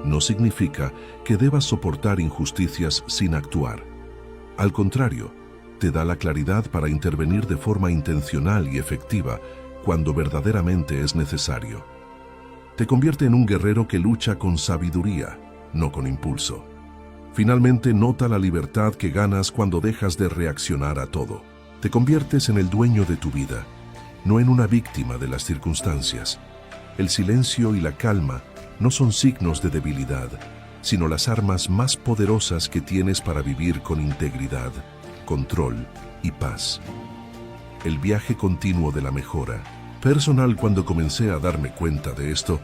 No significa que debas soportar injusticias sin actuar. Al contrario, te da la claridad para intervenir de forma intencional y efectiva cuando verdaderamente es necesario. Te convierte en un guerrero que lucha con sabiduría, no con impulso. Finalmente, nota la libertad que ganas cuando dejas de reaccionar a todo. Te conviertes en el dueño de tu vida, no en una víctima de las circunstancias. El silencio y la calma no son signos de debilidad, sino las armas más poderosas que tienes para vivir con integridad, control y paz. El viaje continuo de la mejora personal. Cuando comencé a darme cuenta de esto,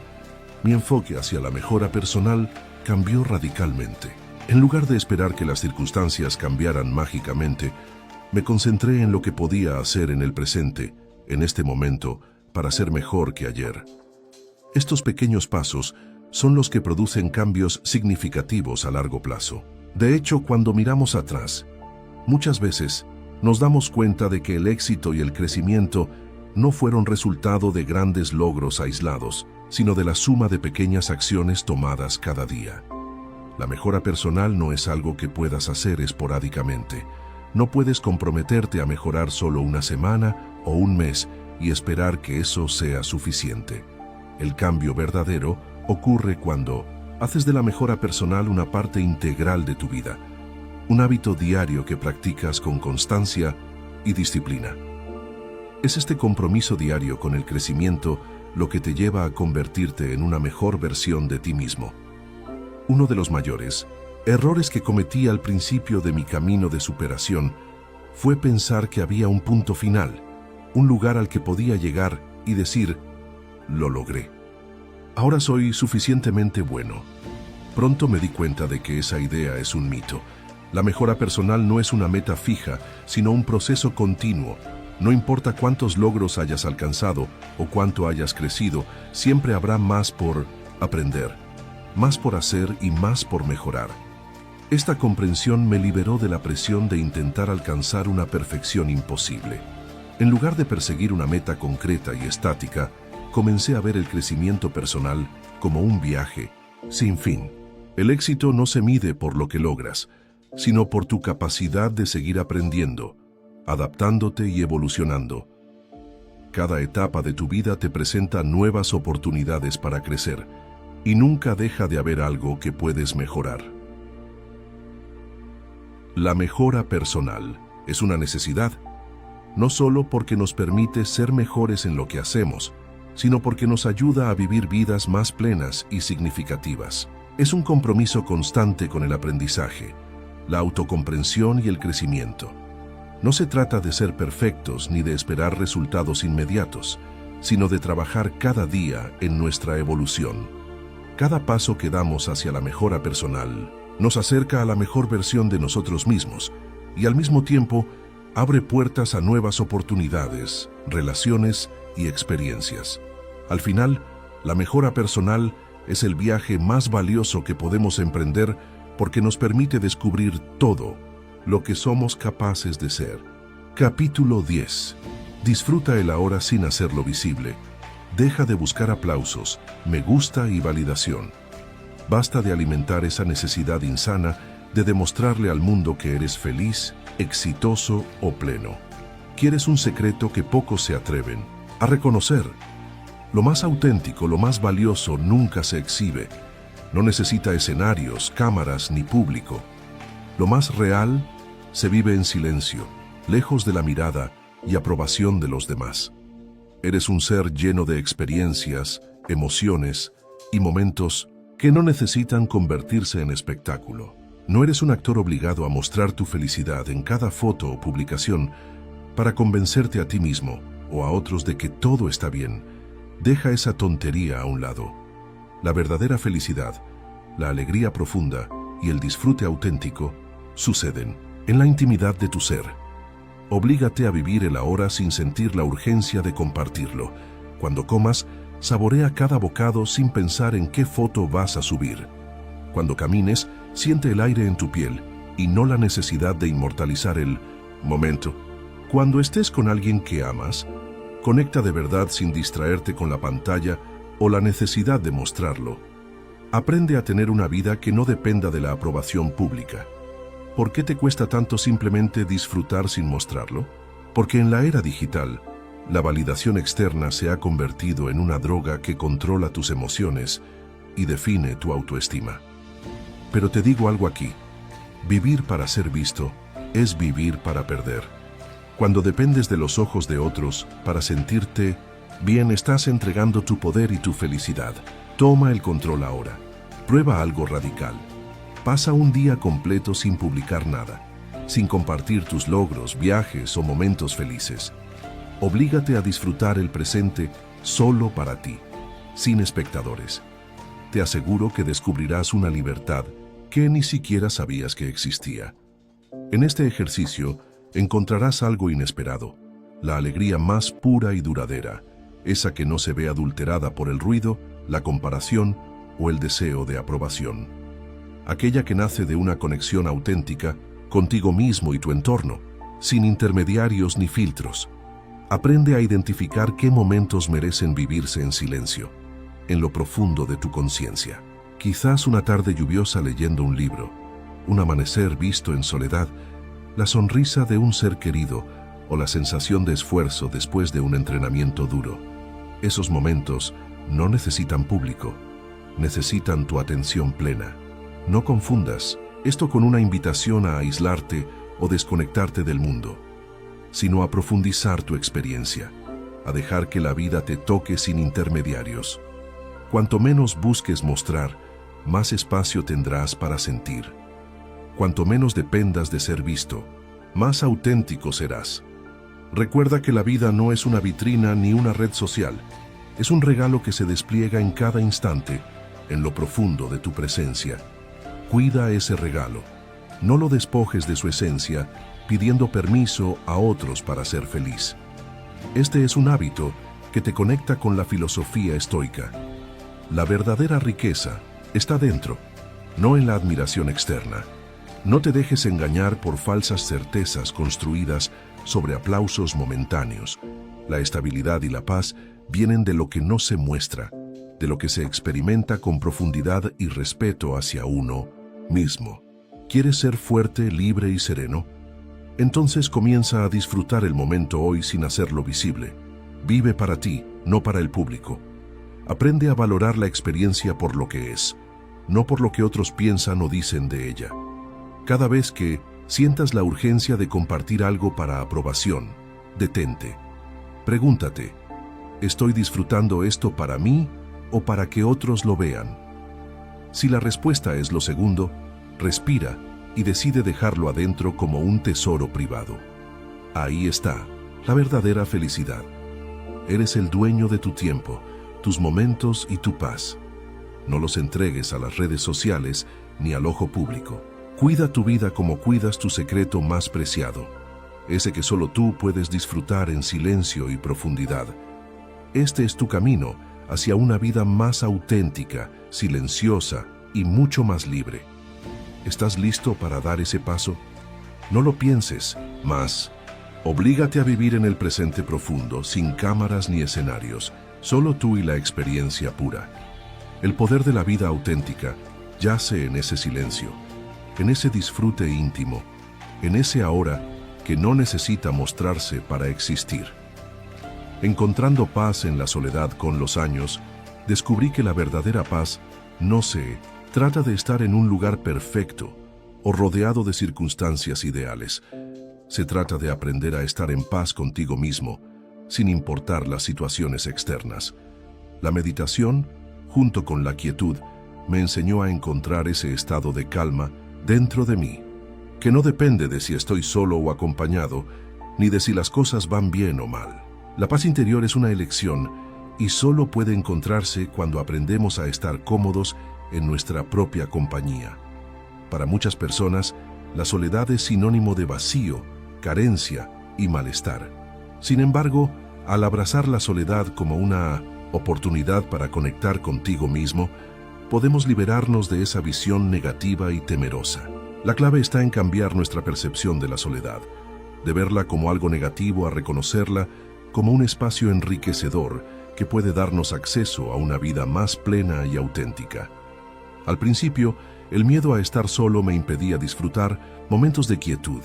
mi enfoque hacia la mejora personal cambió radicalmente. En lugar de esperar que las circunstancias cambiaran mágicamente, me concentré en lo que podía hacer en el presente, en este momento, para ser mejor que ayer. Estos pequeños pasos son los que producen cambios significativos a largo plazo. De hecho, cuando miramos atrás, muchas veces nos damos cuenta de que el éxito y el crecimiento no fueron resultado de grandes logros aislados, sino de la suma de pequeñas acciones tomadas cada día. La mejora personal no es algo que puedas hacer esporádicamente. No puedes comprometerte a mejorar solo una semana o un mes y esperar que eso sea suficiente. El cambio verdadero ocurre cuando haces de la mejora personal una parte integral de tu vida, un hábito diario que practicas con constancia y disciplina. Es este compromiso diario con el crecimiento lo que te lleva a convertirte en una mejor versión de ti mismo. Uno de los mayores errores que cometí al principio de mi camino de superación fue pensar que había un punto final, un lugar al que podía llegar y decir, lo logré. Ahora soy suficientemente bueno. Pronto me di cuenta de que esa idea es un mito. La mejora personal no es una meta fija, sino un proceso continuo. No importa cuántos logros hayas alcanzado o cuánto hayas crecido, siempre habrá más por aprender, más por hacer y más por mejorar. Esta comprensión me liberó de la presión de intentar alcanzar una perfección imposible. En lugar de perseguir una meta concreta y estática, comencé a ver el crecimiento personal como un viaje sin fin. El éxito no se mide por lo que logras, sino por tu capacidad de seguir aprendiendo, adaptándote y evolucionando. Cada etapa de tu vida te presenta nuevas oportunidades para crecer, y nunca deja de haber algo que puedes mejorar. La mejora personal es una necesidad, no solo porque nos permite ser mejores en lo que hacemos, sino porque nos ayuda a vivir vidas más plenas y significativas. Es un compromiso constante con el aprendizaje, la autocomprensión y el crecimiento. No se trata de ser perfectos ni de esperar resultados inmediatos, sino de trabajar cada día en nuestra evolución. Cada paso que damos hacia la mejora personal nos acerca a la mejor versión de nosotros mismos y al mismo tiempo abre puertas a nuevas oportunidades, relaciones y experiencias. Al final, la mejora personal es el viaje más valioso que podemos emprender porque nos permite descubrir todo lo que somos capaces de ser. Capítulo 10. Disfruta el ahora sin hacerlo visible. Deja de buscar aplausos, me gusta y validación. Basta de alimentar esa necesidad insana de demostrarle al mundo que eres feliz, exitoso o pleno. Quieres un secreto que pocos se atreven a reconocer. Lo más auténtico, lo más valioso nunca se exhibe. No necesita escenarios, cámaras ni público. Lo más real se vive en silencio, lejos de la mirada y aprobación de los demás. Eres un ser lleno de experiencias, emociones y momentos que no necesitan convertirse en espectáculo. No eres un actor obligado a mostrar tu felicidad en cada foto o publicación para convencerte a ti mismo o a otros de que todo está bien. Deja esa tontería a un lado. La verdadera felicidad, la alegría profunda y el disfrute auténtico suceden en la intimidad de tu ser. Oblígate a vivir el ahora sin sentir la urgencia de compartirlo. Cuando comas, saborea cada bocado sin pensar en qué foto vas a subir. Cuando camines, siente el aire en tu piel y no la necesidad de inmortalizar el momento. Cuando estés con alguien que amas, conecta de verdad sin distraerte con la pantalla o la necesidad de mostrarlo. Aprende a tener una vida que no dependa de la aprobación pública. ¿Por qué te cuesta tanto simplemente disfrutar sin mostrarlo? Porque en la era digital, la validación externa se ha convertido en una droga que controla tus emociones y define tu autoestima. Pero te digo algo aquí, vivir para ser visto es vivir para perder. Cuando dependes de los ojos de otros para sentirte bien, estás entregando tu poder y tu felicidad. Toma el control ahora. Prueba algo radical. Pasa un día completo sin publicar nada, sin compartir tus logros, viajes o momentos felices. Oblígate a disfrutar el presente solo para ti, sin espectadores. Te aseguro que descubrirás una libertad que ni siquiera sabías que existía. En este ejercicio encontrarás algo inesperado, la alegría más pura y duradera, esa que no se ve adulterada por el ruido, la comparación o el deseo de aprobación. Aquella que nace de una conexión auténtica contigo mismo y tu entorno, sin intermediarios ni filtros. Aprende a identificar qué momentos merecen vivirse en silencio, en lo profundo de tu conciencia. Quizás una tarde lluviosa leyendo un libro, un amanecer visto en soledad, la sonrisa de un ser querido o la sensación de esfuerzo después de un entrenamiento duro. Esos momentos no necesitan público, necesitan tu atención plena. No confundas esto con una invitación a aislarte o desconectarte del mundo, sino a profundizar tu experiencia, a dejar que la vida te toque sin intermediarios. Cuanto menos busques mostrar, más espacio tendrás para sentir. Cuanto menos dependas de ser visto, más auténtico serás. Recuerda que la vida no es una vitrina ni una red social, es un regalo que se despliega en cada instante, en lo profundo de tu presencia. Cuida ese regalo. No lo despojes de su esencia, pidiendo permiso a otros para ser feliz. Este es un hábito que te conecta con la filosofía estoica. La verdadera riqueza está dentro, no en la admiración externa. No te dejes engañar por falsas certezas construidas sobre aplausos momentáneos. La estabilidad y la paz vienen de lo que no se muestra, de lo que se experimenta con profundidad y respeto hacia uno mismo. ¿Quieres ser fuerte, libre y sereno? Entonces comienza a disfrutar el momento hoy sin hacerlo visible. Vive para ti, no para el público. Aprende a valorar la experiencia por lo que es, no por lo que otros piensan o dicen de ella. Cada vez que sientas la urgencia de compartir algo para aprobación, detente. Pregúntate, ¿estoy disfrutando esto para mí o para que otros lo vean? Si la respuesta es lo segundo, respira y decide dejarlo adentro como un tesoro privado. Ahí está, la verdadera felicidad. Eres el dueño de tu tiempo, tus momentos y tu paz. No los entregues a las redes sociales ni al ojo público. Cuida tu vida como cuidas tu secreto más preciado, ese que solo tú puedes disfrutar en silencio y profundidad. Este es tu camino hacia una vida más auténtica, silenciosa y mucho más libre. ¿Estás listo para dar ese paso? No lo pienses, mas oblígate a vivir en el presente profundo, sin cámaras ni escenarios, solo tú y la experiencia pura. El poder de la vida auténtica yace en ese silencio, en ese disfrute íntimo, en ese ahora que no necesita mostrarse para existir. Encontrando paz en la soledad con los años, descubrí que la verdadera paz no se trata de estar en un lugar perfecto o rodeado de circunstancias ideales. Se trata de aprender a estar en paz contigo mismo, sin importar las situaciones externas. La meditación, junto con la quietud, me enseñó a encontrar ese estado de calma dentro de mí, que no depende de si estoy solo o acompañado, ni de si las cosas van bien o mal. La paz interior es una elección y solo puede encontrarse cuando aprendemos a estar cómodos en nuestra propia compañía. Para muchas personas, la soledad es sinónimo de vacío, carencia y malestar. Sin embargo, al abrazar la soledad como una oportunidad para conectar contigo mismo, podemos liberarnos de esa visión negativa y temerosa. La clave está en cambiar nuestra percepción de la soledad, de verla como algo negativo a reconocerla como un espacio enriquecedor que puede darnos acceso a una vida más plena y auténtica. Al principio, el miedo a estar solo me impedía disfrutar momentos de quietud.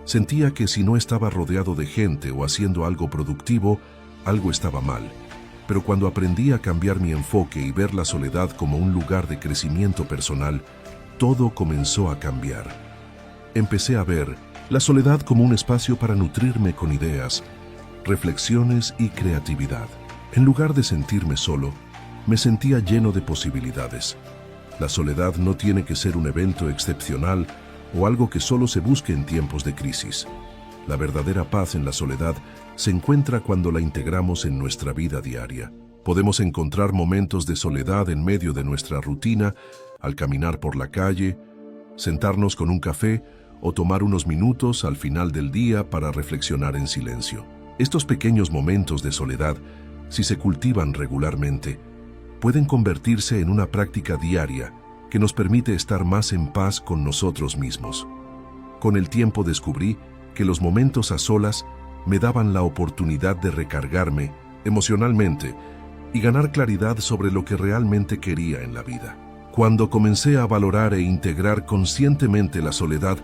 Sentía que si no estaba rodeado de gente o haciendo algo productivo, algo estaba mal. Pero cuando aprendí a cambiar mi enfoque y ver la soledad como un lugar de crecimiento personal, todo comenzó a cambiar. Empecé a ver la soledad como un espacio para nutrirme con ideas, reflexiones y creatividad. En lugar de sentirme solo, me sentía lleno de posibilidades. La soledad no tiene que ser un evento excepcional o algo que solo se busque en tiempos de crisis. La verdadera paz en la soledad se encuentra cuando la integramos en nuestra vida diaria. Podemos encontrar momentos de soledad en medio de nuestra rutina, al caminar por la calle, sentarnos con un café o tomar unos minutos al final del día para reflexionar en silencio. Estos pequeños momentos de soledad, si se cultivan regularmente, pueden convertirse en una práctica diaria que nos permite estar más en paz con nosotros mismos. Con el tiempo descubrí que los momentos a solas me daban la oportunidad de recargarme emocionalmente y ganar claridad sobre lo que realmente quería en la vida. Cuando comencé a valorar e integrar conscientemente la soledad,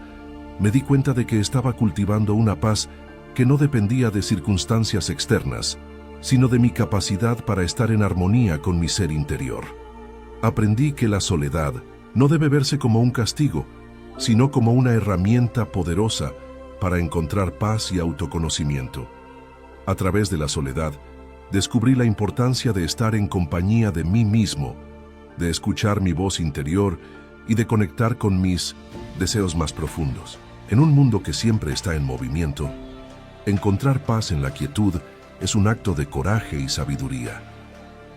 me di cuenta de que estaba cultivando una paz que no dependía de circunstancias externas, sino de mi capacidad para estar en armonía con mi ser interior. Aprendí que la soledad no debe verse como un castigo, sino como una herramienta poderosa para encontrar paz y autoconocimiento. A través de la soledad, descubrí la importancia de estar en compañía de mí mismo, de escuchar mi voz interior y de conectar con mis deseos más profundos. En un mundo que siempre está en movimiento, encontrar paz en la quietud es un acto de coraje y sabiduría.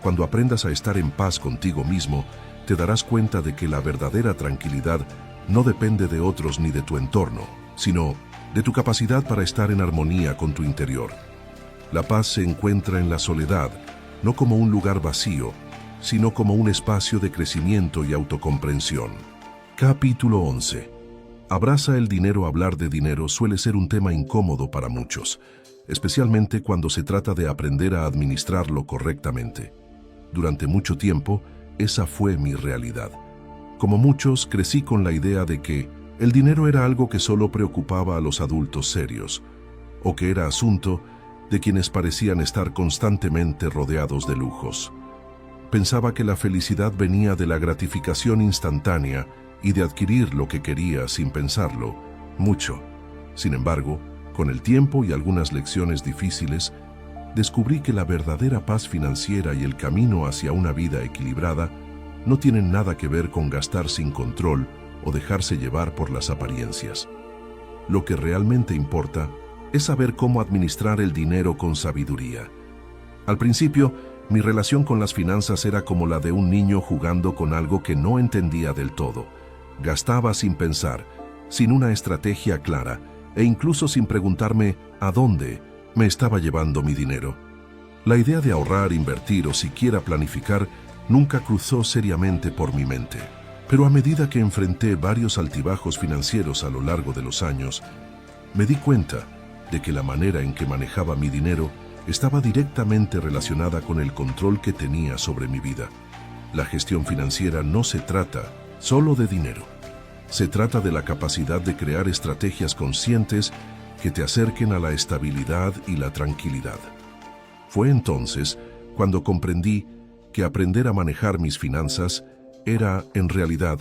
Cuando aprendas a estar en paz contigo mismo, te darás cuenta de que la verdadera tranquilidad no depende de otros ni de tu entorno, sino de tu capacidad para estar en armonía con tu interior. La paz se encuentra en la soledad, no como un lugar vacío, sino como un espacio de crecimiento y autocomprensión. Capítulo 11. Abraza el dinero. Hablar de dinero suele ser un tema incómodo para muchos, especialmente cuando se trata de aprender a administrarlo correctamente. Durante mucho tiempo, esa fue mi realidad. Como muchos, crecí con la idea de que el dinero era algo que solo preocupaba a los adultos serios, o que era asunto de quienes parecían estar constantemente rodeados de lujos. Pensaba que la felicidad venía de la gratificación instantánea y de adquirir lo que quería sin pensarlo mucho. Sin embargo, con el tiempo y algunas lecciones difíciles, descubrí que la verdadera paz financiera y el camino hacia una vida equilibrada no tienen nada que ver con gastar sin control o dejarse llevar por las apariencias. Lo que realmente importa es saber cómo administrar el dinero con sabiduría. Al principio, mi relación con las finanzas era como la de un niño jugando con algo que no entendía del todo. Gastaba sin pensar, sin una estrategia clara, e incluso sin preguntarme a dónde me estaba llevando mi dinero. La idea de ahorrar, invertir o siquiera planificar nunca cruzó seriamente por mi mente. Pero a medida que enfrenté varios altibajos financieros a lo largo de los años, me di cuenta de que la manera en que manejaba mi dinero estaba directamente relacionada con el control que tenía sobre mi vida. La gestión financiera no se trata solo de dinero. Se trata de la capacidad de crear estrategias conscientes que te acerquen a la estabilidad y la tranquilidad. Fue entonces cuando comprendí que aprender a manejar mis finanzas era, en realidad,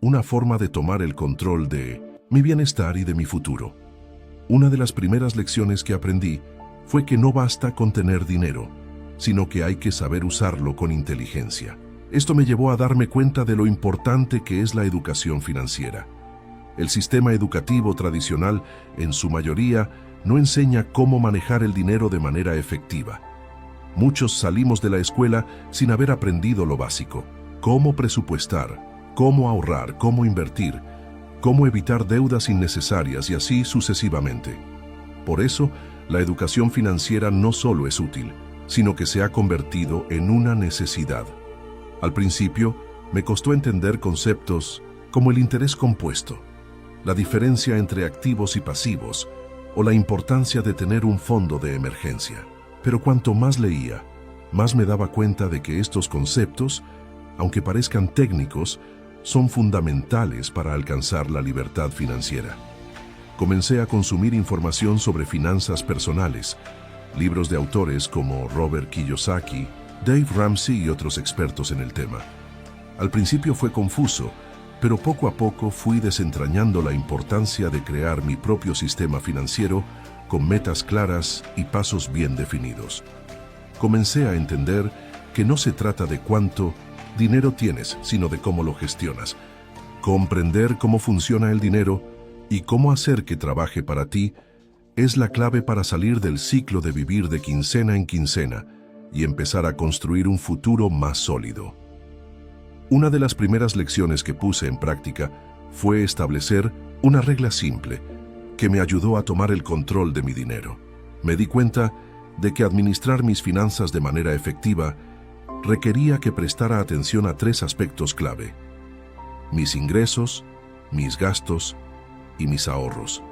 una forma de tomar el control de mi bienestar y de mi futuro. Una de las primeras lecciones que aprendí fue que no basta con tener dinero, sino que hay que saber usarlo con inteligencia. Esto me llevó a darme cuenta de lo importante que es la educación financiera. El sistema educativo tradicional, en su mayoría, no enseña cómo manejar el dinero de manera efectiva. Muchos salimos de la escuela sin haber aprendido lo básico: cómo presupuestar, cómo ahorrar, cómo invertir, cómo evitar deudas innecesarias y así sucesivamente. Por eso, la educación financiera no solo es útil, sino que se ha convertido en una necesidad. Al principio, me costó entender conceptos como el interés compuesto, la diferencia entre activos y pasivos, o la importancia de tener un fondo de emergencia. Pero cuanto más leía, más me daba cuenta de que estos conceptos, aunque parezcan técnicos, son fundamentales para alcanzar la libertad financiera. Comencé a consumir información sobre finanzas personales, libros de autores como Robert Kiyosaki, Dave Ramsey y otros expertos en el tema. Al principio fue confuso, pero poco a poco fui desentrañando la importancia de crear mi propio sistema financiero con metas claras y pasos bien definidos. Comencé a entender que no se trata de cuánto dinero tienes, sino de cómo lo gestionas. Comprender cómo funciona el dinero y cómo hacer que trabaje para ti es la clave para salir del ciclo de vivir de quincena en quincena y empezar a construir un futuro más sólido. Una de las primeras lecciones que puse en práctica fue establecer una regla simple que me ayudó a tomar el control de mi dinero. Me di cuenta de que administrar mis finanzas de manera efectiva requería que prestara atención a 3 aspectos clave: mis ingresos, mis gastos y mis ahorros.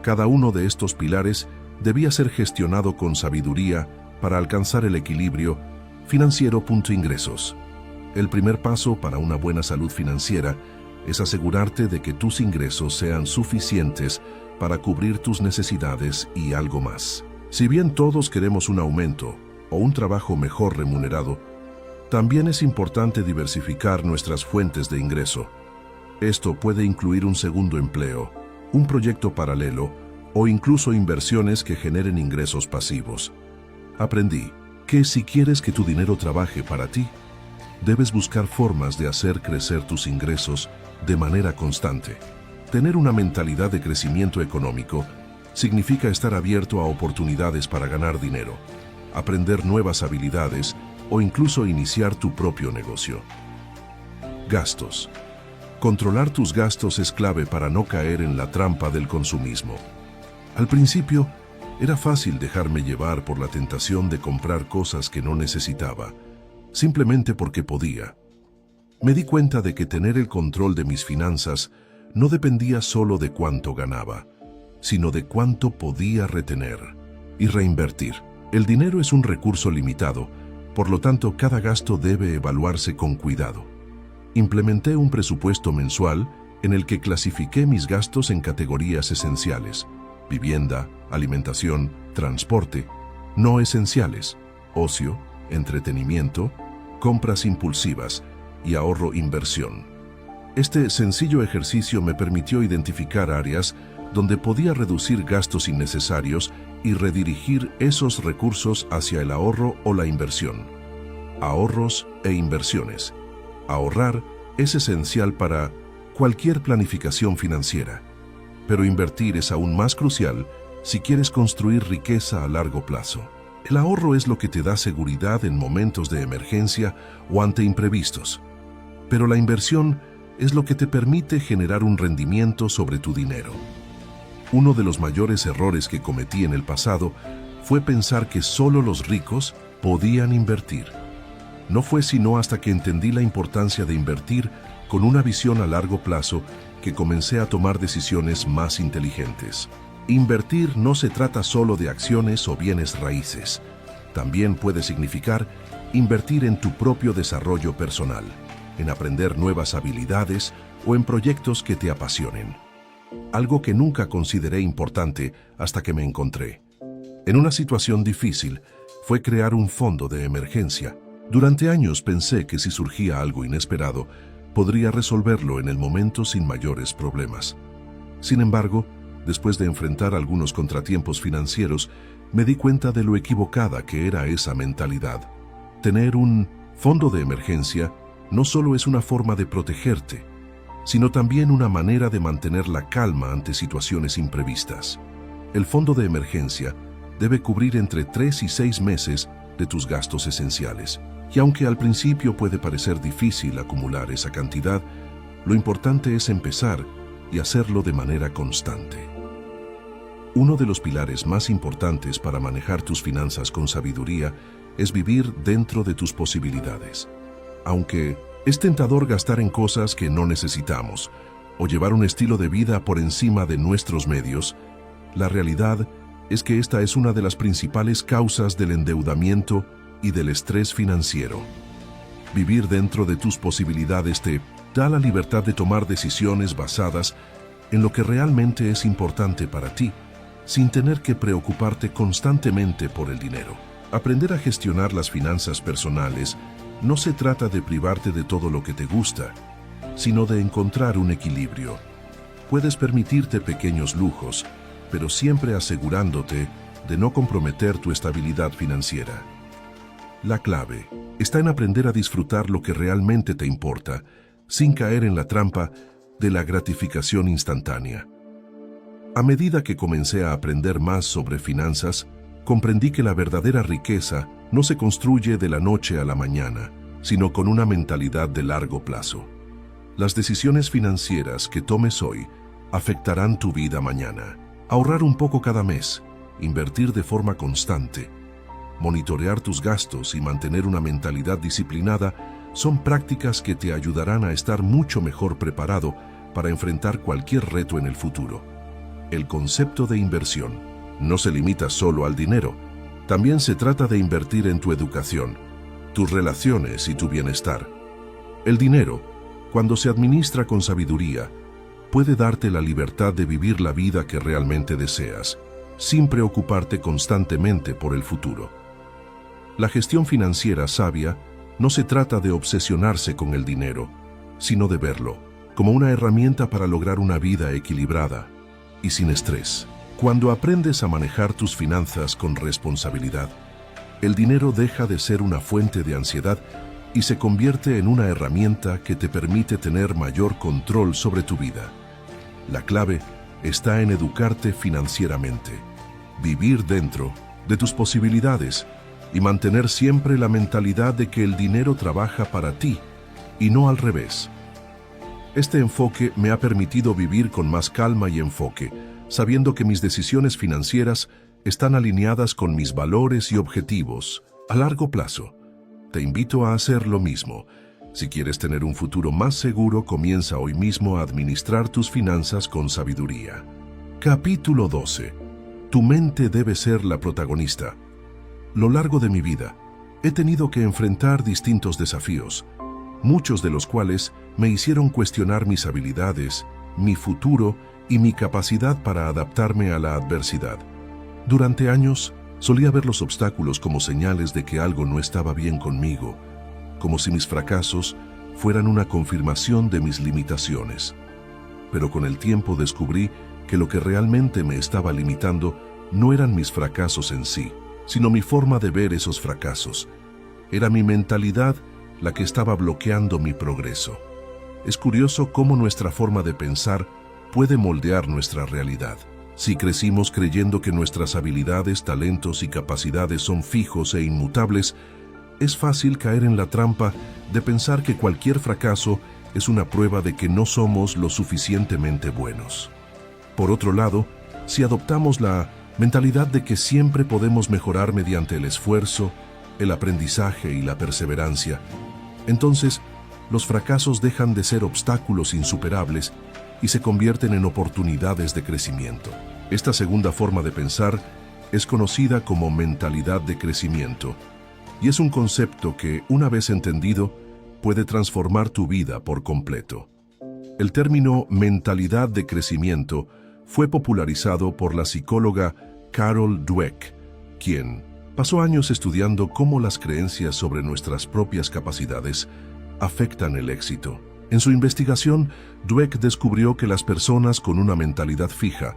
Cada uno de estos pilares debía ser gestionado con sabiduría para alcanzar el equilibrio financiero. Ingresos. El primer paso para una buena salud financiera es asegurarte de que tus ingresos sean suficientes para cubrir tus necesidades y algo más. Si bien todos queremos un aumento o un trabajo mejor remunerado, también es importante diversificar nuestras fuentes de ingreso. Esto puede incluir un segundo empleo, un proyecto paralelo o incluso inversiones que generen ingresos pasivos. Aprendí que si quieres que tu dinero trabaje para ti, debes buscar formas de hacer crecer tus ingresos de manera constante. Tener una mentalidad de crecimiento económico significa estar abierto a oportunidades para ganar dinero, aprender nuevas habilidades o incluso iniciar tu propio negocio. Gastos. Controlar tus gastos es clave para no caer en la trampa del consumismo. Al principio, era fácil dejarme llevar por la tentación de comprar cosas que no necesitaba, simplemente porque podía. Me di cuenta de que tener el control de mis finanzas no dependía solo de cuánto ganaba, sino de cuánto podía retener y reinvertir. El dinero es un recurso limitado, por lo tanto cada gasto debe evaluarse con cuidado. Implementé un presupuesto mensual en el que clasifiqué mis gastos en categorías esenciales: vivienda, alimentación, transporte; no esenciales: ocio, entretenimiento, compras impulsivas y ahorro-inversión. Este sencillo ejercicio me permitió identificar áreas donde podía reducir gastos innecesarios y redirigir esos recursos hacia el ahorro o la inversión. Ahorros e inversiones. Ahorrar es esencial para cualquier planificación financiera, pero invertir es aún más crucial si quieres construir riqueza a largo plazo. El ahorro es lo que te da seguridad en momentos de emergencia o ante imprevistos, pero la inversión es lo que te permite generar un rendimiento sobre tu dinero. Uno de los mayores errores que cometí en el pasado fue pensar que solo los ricos podían invertir. No fue sino hasta que entendí la importancia de invertir con una visión a largo plazo que comencé a tomar decisiones más inteligentes. Invertir no se trata solo de acciones o bienes raíces. También puede significar invertir en tu propio desarrollo personal, en aprender nuevas habilidades o en proyectos que te apasionen. Algo que nunca consideré importante hasta que me encontré en una situación difícil fue crear un fondo de emergencia. Durante años pensé que si surgía algo inesperado, podría resolverlo en el momento sin mayores problemas. Sin embargo, después de enfrentar algunos contratiempos financieros, me di cuenta de lo equivocada que era esa mentalidad. Tener un fondo de emergencia no solo es una forma de protegerte, sino también una manera de mantener la calma ante situaciones imprevistas. El fondo de emergencia debe cubrir entre 3 y 6 meses de tus gastos esenciales. Y aunque al principio puede parecer difícil acumular esa cantidad, lo importante es empezar y hacerlo de manera constante. Uno de los pilares más importantes para manejar tus finanzas con sabiduría es vivir dentro de tus posibilidades. Aunque es tentador gastar en cosas que no necesitamos o llevar un estilo de vida por encima de nuestros medios, la realidad es que esta es una de las principales causas del endeudamiento y del estrés financiero. Vivir dentro de tus posibilidades te da la libertad de tomar decisiones basadas en lo que realmente es importante para ti, sin tener que preocuparte constantemente por el dinero. Aprender a gestionar las finanzas personales no se trata de privarte de todo lo que te gusta, sino de encontrar un equilibrio. Puedes permitirte pequeños lujos, pero siempre asegurándote de no comprometer tu estabilidad financiera. La clave está en aprender a disfrutar lo que realmente te importa, sin caer en la trampa de la gratificación instantánea. A medida que comencé a aprender más sobre finanzas, comprendí que la verdadera riqueza no se construye de la noche a la mañana, sino con una mentalidad de largo plazo. Las decisiones financieras que tomes hoy afectarán tu vida mañana. Ahorrar un poco cada mes, invertir de forma constante, monitorear tus gastos y mantener una mentalidad disciplinada son prácticas que te ayudarán a estar mucho mejor preparado para enfrentar cualquier reto en el futuro. El concepto de inversión no se limita solo al dinero, también se trata de invertir en tu educación, tus relaciones y tu bienestar. El dinero, cuando se administra con sabiduría, puede darte la libertad de vivir la vida que realmente deseas, sin preocuparte constantemente por el futuro. La gestión financiera sabia no se trata de obsesionarse con el dinero, sino de verlo como una herramienta para lograr una vida equilibrada y sin estrés. Cuando aprendes a manejar tus finanzas con responsabilidad, el dinero deja de ser una fuente de ansiedad y se convierte en una herramienta que te permite tener mayor control sobre tu vida. La clave está en educarte financieramente, vivir dentro de tus posibilidades y mantener siempre la mentalidad de que el dinero trabaja para ti y no al revés. Este enfoque me ha permitido vivir con más calma y enfoque, sabiendo que mis decisiones financieras están alineadas con mis valores y objetivos a largo plazo. Te invito a hacer lo mismo. Si quieres tener un futuro más seguro, comienza hoy mismo a administrar tus finanzas con sabiduría. Capítulo 12. Tu mente debe ser la protagonista. Lo largo de mi vida, he tenido que enfrentar distintos desafíos, muchos de los cuales me hicieron cuestionar mis habilidades, mi futuro y mi capacidad para adaptarme a la adversidad. Durante años, solía ver los obstáculos como señales de que algo no estaba bien conmigo, como si mis fracasos fueran una confirmación de mis limitaciones. Pero con el tiempo descubrí que lo que realmente me estaba limitando no eran mis fracasos en sí, sino mi forma de ver esos fracasos. Era mi mentalidad la que estaba bloqueando mi progreso. Es curioso cómo nuestra forma de pensar puede moldear nuestra realidad. Si crecimos creyendo que nuestras habilidades, talentos y capacidades son fijos e inmutables, es fácil caer en la trampa de pensar que cualquier fracaso es una prueba de que no somos lo suficientemente buenos. Por otro lado, si adoptamos la mentalidad de que siempre podemos mejorar mediante el esfuerzo, el aprendizaje y la perseverancia, entonces los fracasos dejan de ser obstáculos insuperables y se convierten en oportunidades de crecimiento. Esta segunda forma de pensar es conocida como mentalidad de crecimiento, y es un concepto que, una vez entendido, puede transformar tu vida por completo. El término mentalidad de crecimiento fue popularizado por la psicóloga Carol Dweck, quien pasó años estudiando cómo las creencias sobre nuestras propias capacidades afectan el éxito. En su investigación, Dweck descubrió que las personas con una mentalidad fija,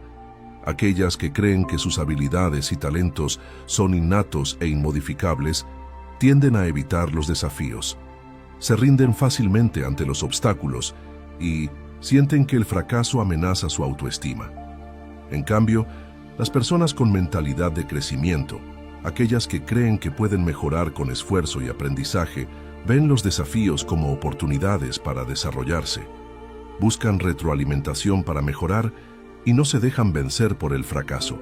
aquellas que creen que sus habilidades y talentos son innatos e inmodificables, tienden a evitar los desafíos. Se rinden fácilmente ante los obstáculos y sienten que el fracaso amenaza su autoestima. En cambio, las personas con mentalidad de crecimiento, aquellas que creen que pueden mejorar con esfuerzo y aprendizaje, ven los desafíos como oportunidades para desarrollarse. Buscan retroalimentación para mejorar y no se dejan vencer por el fracaso.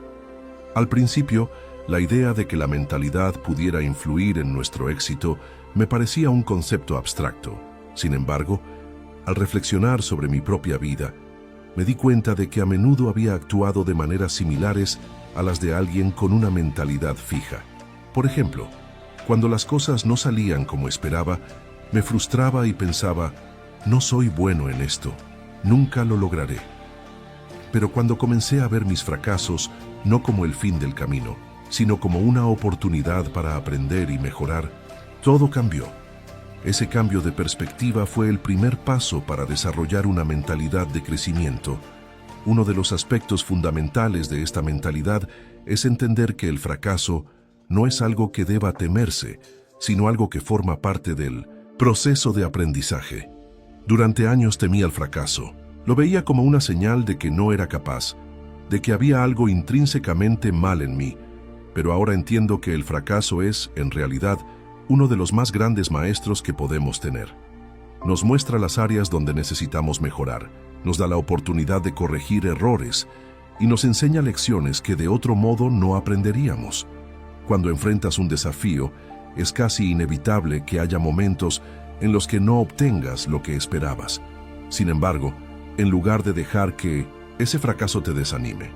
Al principio, la idea de que la mentalidad pudiera influir en nuestro éxito me parecía un concepto abstracto. Sin embargo, al reflexionar sobre mi propia vida, me di cuenta de que a menudo había actuado de maneras similares a las de alguien con una mentalidad fija. Por ejemplo, cuando las cosas no salían como esperaba, me frustraba y pensaba, no soy bueno en esto, nunca lo lograré. Pero cuando comencé a ver mis fracasos no como el fin del camino, sino como una oportunidad para aprender y mejorar, todo cambió. Ese cambio de perspectiva fue el primer paso para desarrollar una mentalidad de crecimiento. Uno de los aspectos fundamentales de esta mentalidad es entender que el fracaso no es algo que deba temerse, sino algo que forma parte del proceso de aprendizaje. Durante años temía el fracaso. Lo veía como una señal de que no era capaz, de que había algo intrínsecamente mal en mí, pero ahora entiendo que el fracaso es, en realidad, uno de los más grandes maestros que podemos tener. Nos muestra las áreas donde necesitamos mejorar, nos da la oportunidad de corregir errores y nos enseña lecciones que de otro modo no aprenderíamos. Cuando enfrentas un desafío, es casi inevitable que haya momentos en los que no obtengas lo que esperabas. Sin embargo, en lugar de dejar que ese fracaso te desanime,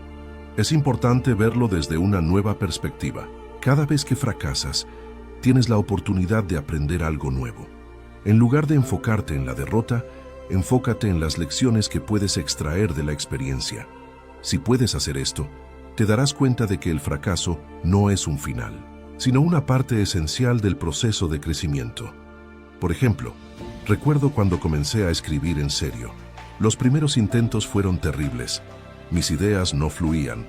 es importante verlo desde una nueva perspectiva. Cada vez que fracasas, tienes la oportunidad de aprender algo nuevo. En lugar de enfocarte en la derrota, enfócate en las lecciones que puedes extraer de la experiencia. Si puedes hacer esto, te darás cuenta de que el fracaso no es un final, sino una parte esencial del proceso de crecimiento. Por ejemplo, recuerdo cuando comencé a escribir en serio. Los primeros intentos fueron terribles. Mis ideas no fluían.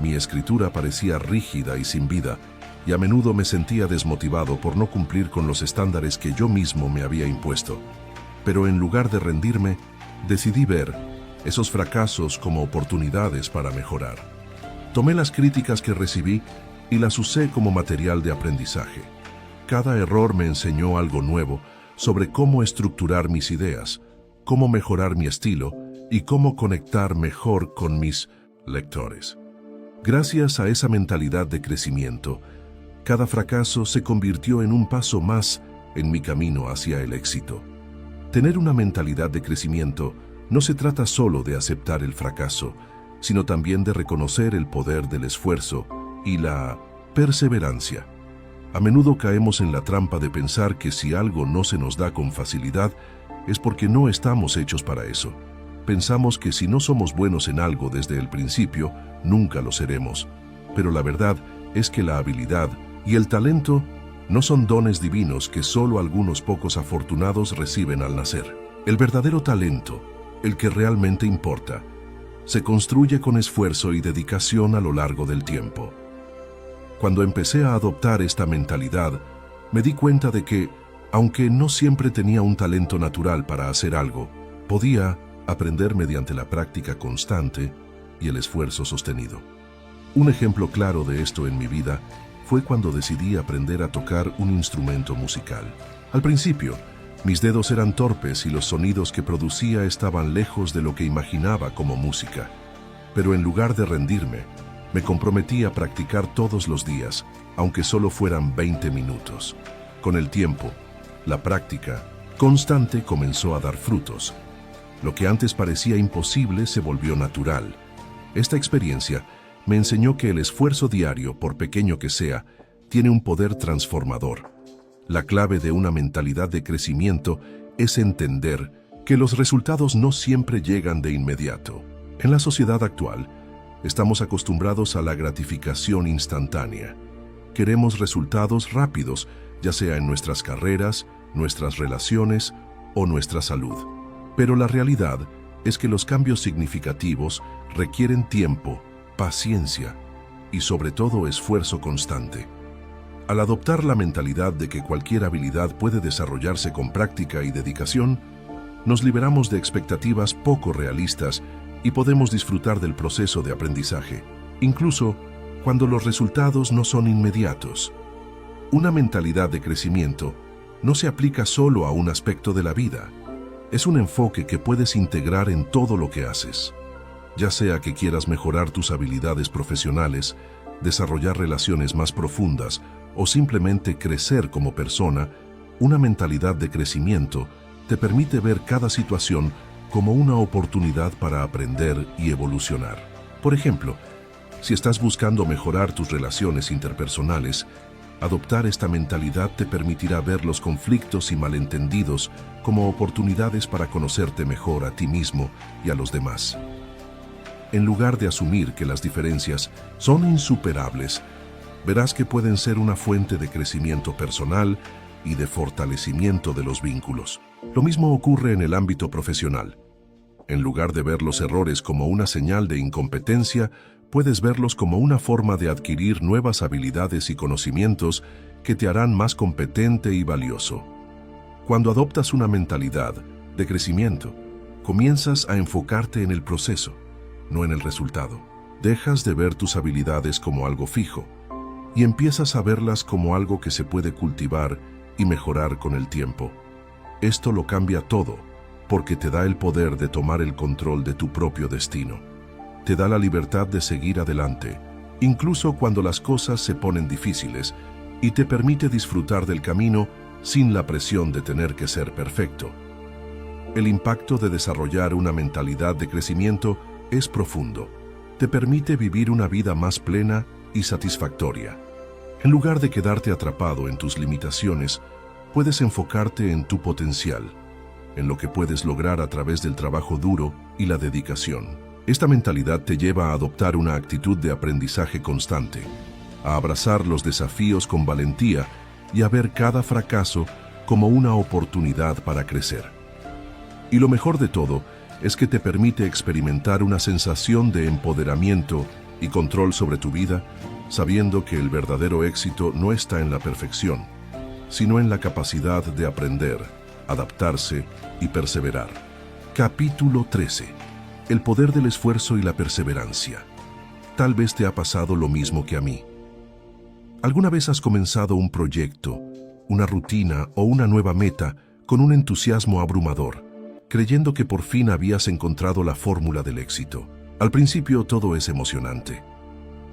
Mi escritura parecía rígida y sin vida, y a menudo me sentía desmotivado por no cumplir con los estándares que yo mismo me había impuesto. Pero en lugar de rendirme, decidí ver esos fracasos como oportunidades para mejorar. Tomé las críticas que recibí y las usé como material de aprendizaje. Cada error me enseñó algo nuevo sobre cómo estructurar mis ideas, cómo mejorar mi estilo y cómo conectar mejor con mis lectores. Gracias a esa mentalidad de crecimiento, cada fracaso se convirtió en un paso más en mi camino hacia el éxito. Tener una mentalidad de crecimiento no se trata solo de aceptar el fracaso, sino también de reconocer el poder del esfuerzo y la perseverancia. A menudo caemos en la trampa de pensar que si algo no se nos da con facilidad, es porque no estamos hechos para eso. Pensamos que si no somos buenos en algo desde el principio, nunca lo seremos. Pero la verdad es que la habilidad y el talento no son dones divinos que solo algunos pocos afortunados reciben al nacer. El verdadero talento, el que realmente importa, se construye con esfuerzo y dedicación a lo largo del tiempo. Cuando empecé a adoptar esta mentalidad, me di cuenta de que, aunque no siempre tenía un talento natural para hacer algo, podía aprender mediante la práctica constante y el esfuerzo sostenido. Un ejemplo claro de esto en mi vida fue cuando decidí aprender a tocar un instrumento musical. Al principio, mis dedos eran torpes y los sonidos que producía estaban lejos de lo que imaginaba como música. Pero en lugar de rendirme, me comprometí a practicar todos los días, aunque solo fueran 20 minutos. Con el tiempo, la práctica constante comenzó a dar frutos. Lo que antes parecía imposible se volvió natural. Esta experiencia me enseñó que el esfuerzo diario, por pequeño que sea, tiene un poder transformador. La clave de una mentalidad de crecimiento es entender que los resultados no siempre llegan de inmediato. En la sociedad actual, estamos acostumbrados a la gratificación instantánea. Queremos resultados rápidos, ya sea en nuestras carreras, nuestras relaciones o nuestra salud. Pero la realidad es que los cambios significativos requieren tiempo, paciencia y sobre todo esfuerzo constante. Al adoptar la mentalidad de que cualquier habilidad puede desarrollarse con práctica y dedicación, nos liberamos de expectativas poco realistas y podemos disfrutar del proceso de aprendizaje, incluso cuando los resultados no son inmediatos. Una mentalidad de crecimiento no se aplica solo a un aspecto de la vida. Es un enfoque que puedes integrar en todo lo que haces. Ya sea que quieras mejorar tus habilidades profesionales, desarrollar relaciones más profundas o simplemente crecer como persona, una mentalidad de crecimiento te permite ver cada situación como una oportunidad para aprender y evolucionar. Por ejemplo, si estás buscando mejorar tus relaciones interpersonales, adoptar esta mentalidad te permitirá ver los conflictos y malentendidos como oportunidades para conocerte mejor a ti mismo y a los demás. En lugar de asumir que las diferencias son insuperables, verás que pueden ser una fuente de crecimiento personal y de fortalecimiento de los vínculos. Lo mismo ocurre en el ámbito profesional. En lugar de ver los errores como una señal de incompetencia, puedes verlos como una forma de adquirir nuevas habilidades y conocimientos que te harán más competente y valioso. Cuando adoptas una mentalidad de crecimiento, comienzas a enfocarte en el proceso, no en el resultado. Dejas de ver tus habilidades como algo fijo y empiezas a verlas como algo que se puede cultivar y mejorar con el tiempo. Esto lo cambia todo, porque te da el poder de tomar el control de tu propio destino. Te da la libertad de seguir adelante, incluso cuando las cosas se ponen difíciles, y te permite disfrutar del camino sin la presión de tener que ser perfecto. El impacto de desarrollar una mentalidad de crecimiento es profundo. Te permite vivir una vida más plena y satisfactoria. En lugar de quedarte atrapado en tus limitaciones, puedes enfocarte en tu potencial, en lo que puedes lograr a través del trabajo duro y la dedicación. Esta mentalidad te lleva a adoptar una actitud de aprendizaje constante, a abrazar los desafíos con valentía y a ver cada fracaso como una oportunidad para crecer. Y lo mejor de todo es que te permite experimentar una sensación de empoderamiento y control sobre tu vida, sabiendo que el verdadero éxito no está en la perfección, sino en la capacidad de aprender, adaptarse y perseverar. Capítulo 13. El poder del esfuerzo y la perseverancia. Tal vez te ha pasado lo mismo que a mí. ¿Alguna vez has comenzado un proyecto, una rutina o una nueva meta con un entusiasmo abrumador, creyendo que por fin habías encontrado la fórmula del éxito? Al principio todo es emocionante.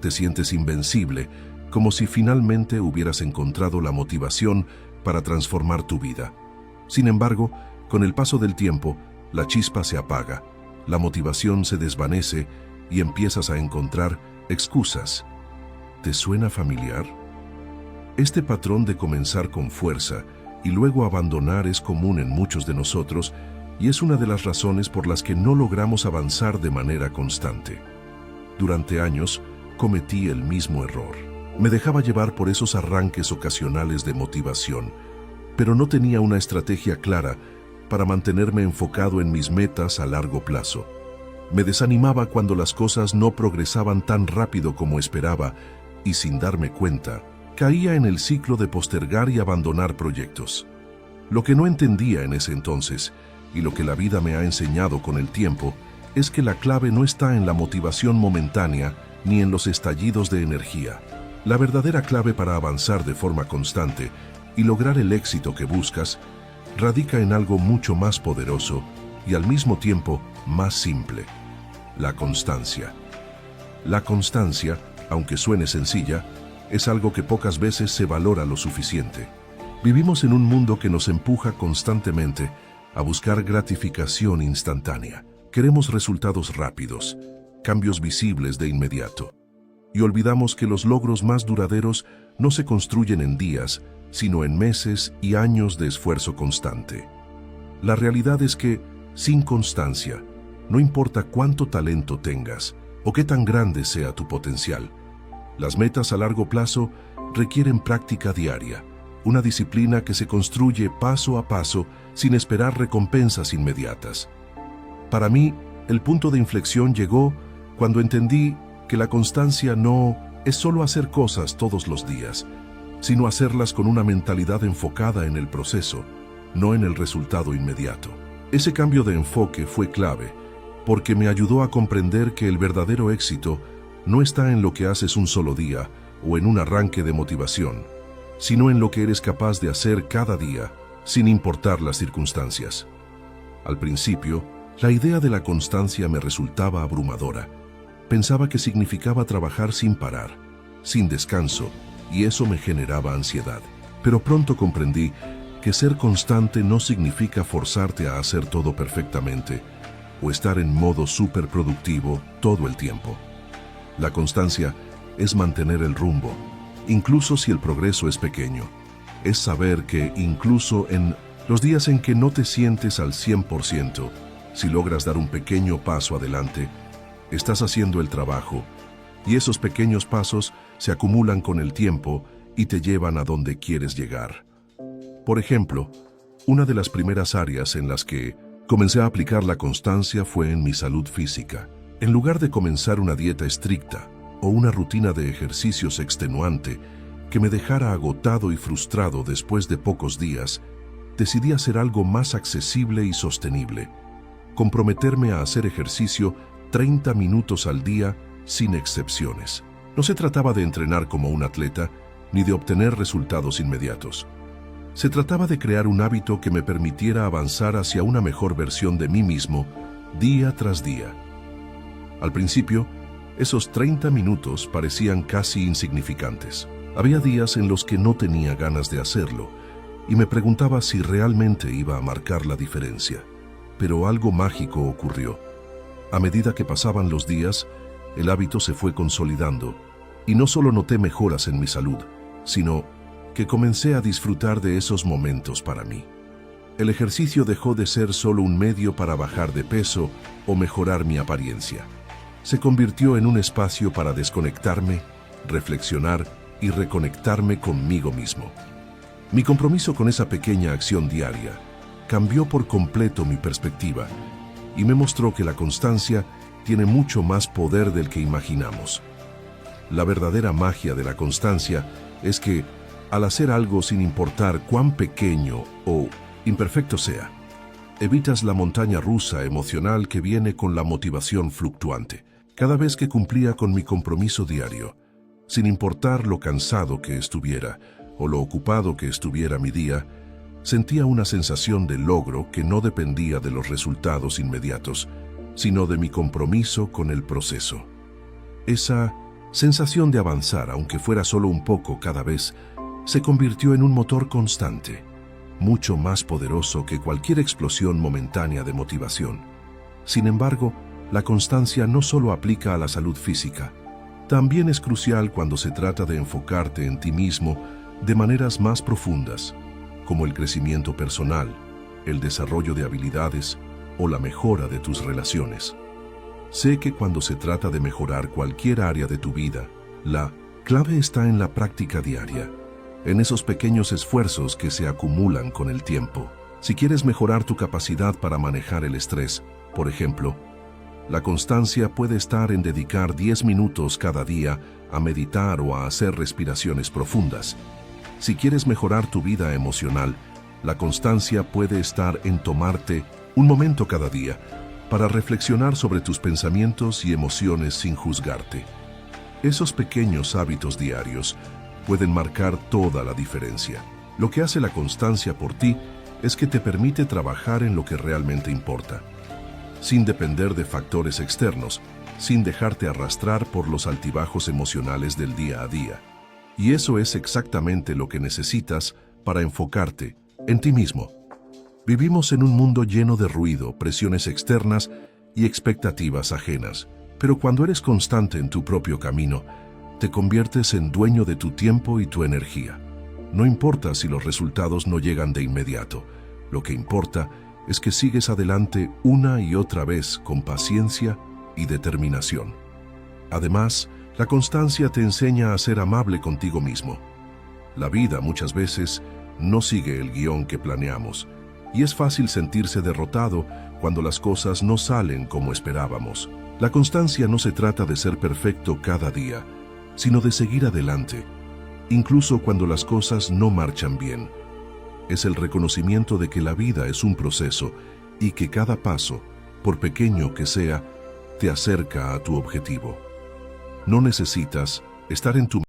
Te sientes invencible, como si finalmente hubieras encontrado la motivación para transformar tu vida. Sin embargo, con el paso del tiempo, la chispa se apaga, la motivación se desvanece y empiezas a encontrar excusas. ¿Te suena familiar? Este patrón de comenzar con fuerza y luego abandonar es común en muchos de nosotros y es una de las razones por las que no logramos avanzar de manera constante. Durante años, cometí el mismo error. Me dejaba llevar por esos arranques ocasionales de motivación, pero no tenía una estrategia clara para mantenerme enfocado en mis metas a largo plazo. Me desanimaba cuando las cosas no progresaban tan rápido como esperaba y, sin darme cuenta, caía en el ciclo de postergar y abandonar proyectos. Lo que no entendía en ese entonces, y lo que la vida me ha enseñado con el tiempo, es que la clave no está en la motivación momentánea ni en los estallidos de energía. La verdadera clave para avanzar de forma constante y lograr el éxito que buscas radica en algo mucho más poderoso y al mismo tiempo más simple: la constancia. La constancia, aunque suene sencilla, es algo que pocas veces se valora lo suficiente. Vivimos en un mundo que nos empuja constantemente a buscar gratificación instantánea. Queremos resultados rápidos, cambios visibles de inmediato. Y olvidamos que los logros más duraderos no se construyen en días, sino en meses y años de esfuerzo constante. La realidad es que, sin constancia, no importa cuánto talento tengas o qué tan grande sea tu potencial, las metas a largo plazo requieren práctica diaria, una disciplina que se construye paso a paso sin esperar recompensas inmediatas. Para mí, el punto de inflexión llegó cuando entendí que la constancia no es solo hacer cosas todos los días, sino hacerlas con una mentalidad enfocada en el proceso, no en el resultado inmediato. Ese cambio de enfoque fue clave, porque me ayudó a comprender que el verdadero éxito no está en lo que haces un solo día o en un arranque de motivación, sino en lo que eres capaz de hacer cada día, sin importar las circunstancias. Al principio, la idea de la constancia me resultaba abrumadora. Pensaba que significaba trabajar sin parar, sin descanso, y eso me generaba ansiedad. Pero pronto comprendí que ser constante no significa forzarte a hacer todo perfectamente o estar en modo superproductivo todo el tiempo. La constancia es mantener el rumbo, incluso si el progreso es pequeño. Es saber que incluso en los días en que no te sientes al 100%, si logras dar un pequeño paso adelante, estás haciendo el trabajo, y esos pequeños pasos se acumulan con el tiempo y te llevan a donde quieres llegar. Por ejemplo, una de las primeras áreas en las que comencé a aplicar la constancia fue en mi salud física. En lugar de comenzar una dieta estricta o una rutina de ejercicios extenuante que me dejara agotado y frustrado después de pocos días, decidí hacer algo más accesible y sostenible: comprometerme a hacer ejercicio 30 minutos al día sin excepciones. No se trataba de entrenar como un atleta ni de obtener resultados inmediatos. Se trataba de crear un hábito que me permitiera avanzar hacia una mejor versión de mí mismo día tras día. Al principio, esos 30 minutos parecían casi insignificantes. Había días en los que no tenía ganas de hacerlo y me preguntaba si realmente iba a marcar la diferencia. Pero algo mágico ocurrió. A medida que pasaban los días, el hábito se fue consolidando y no solo noté mejoras en mi salud, sino que comencé a disfrutar de esos momentos para mí. El ejercicio dejó de ser solo un medio para bajar de peso o mejorar mi apariencia. Se convirtió en un espacio para desconectarme, reflexionar y reconectarme conmigo mismo. Mi compromiso con esa pequeña acción diaria cambió por completo mi perspectiva y me mostró que la constancia tiene mucho más poder del que imaginamos. La verdadera magia de la constancia es que, al hacer algo sin importar cuán pequeño o imperfecto sea, evitas la montaña rusa emocional que viene con la motivación fluctuante. Cada vez que cumplía con mi compromiso diario, sin importar lo cansado que estuviera o lo ocupado que estuviera mi día, sentía una sensación de logro que no dependía de los resultados inmediatos, sino de mi compromiso con el proceso. Esa sensación de avanzar, aunque fuera solo un poco cada vez, se convirtió en un motor constante, mucho más poderoso que cualquier explosión momentánea de motivación. Sin embargo, la constancia no solo aplica a la salud física, también es crucial cuando se trata de enfocarte en ti mismo de maneras más profundas, como el crecimiento personal, el desarrollo de habilidades o la mejora de tus relaciones. Sé que cuando se trata de mejorar cualquier área de tu vida, la clave está en la práctica diaria, en esos pequeños esfuerzos que se acumulan con el tiempo. Si quieres mejorar tu capacidad para manejar el estrés, por ejemplo, la constancia puede estar en dedicar 10 minutos cada día a meditar o a hacer respiraciones profundas. Si quieres mejorar tu vida emocional, la constancia puede estar en tomarte un momento cada día para reflexionar sobre tus pensamientos y emociones sin juzgarte. Esos pequeños hábitos diarios pueden marcar toda la diferencia. Lo que hace la constancia por ti es que te permite trabajar en lo que realmente importa, sin depender de factores externos, sin dejarte arrastrar por los altibajos emocionales del día a día. Y eso es exactamente lo que necesitas para enfocarte en ti mismo. Vivimos en un mundo lleno de ruido, presiones externas y expectativas ajenas. Pero cuando eres constante en tu propio camino, te conviertes en dueño de tu tiempo y tu energía. No importa si los resultados no llegan de inmediato. Lo que importa es que sigues adelante una y otra vez con paciencia y determinación. Además, la constancia te enseña a ser amable contigo mismo. La vida muchas veces no sigue el guión que planeamos, y es fácil sentirse derrotado cuando las cosas no salen como esperábamos. La constancia no se trata de ser perfecto cada día, sino de seguir adelante, incluso cuando las cosas no marchan bien. Es el reconocimiento de que la vida es un proceso y que cada paso, por pequeño que sea, te acerca a tu objetivo. No necesitas estar en tu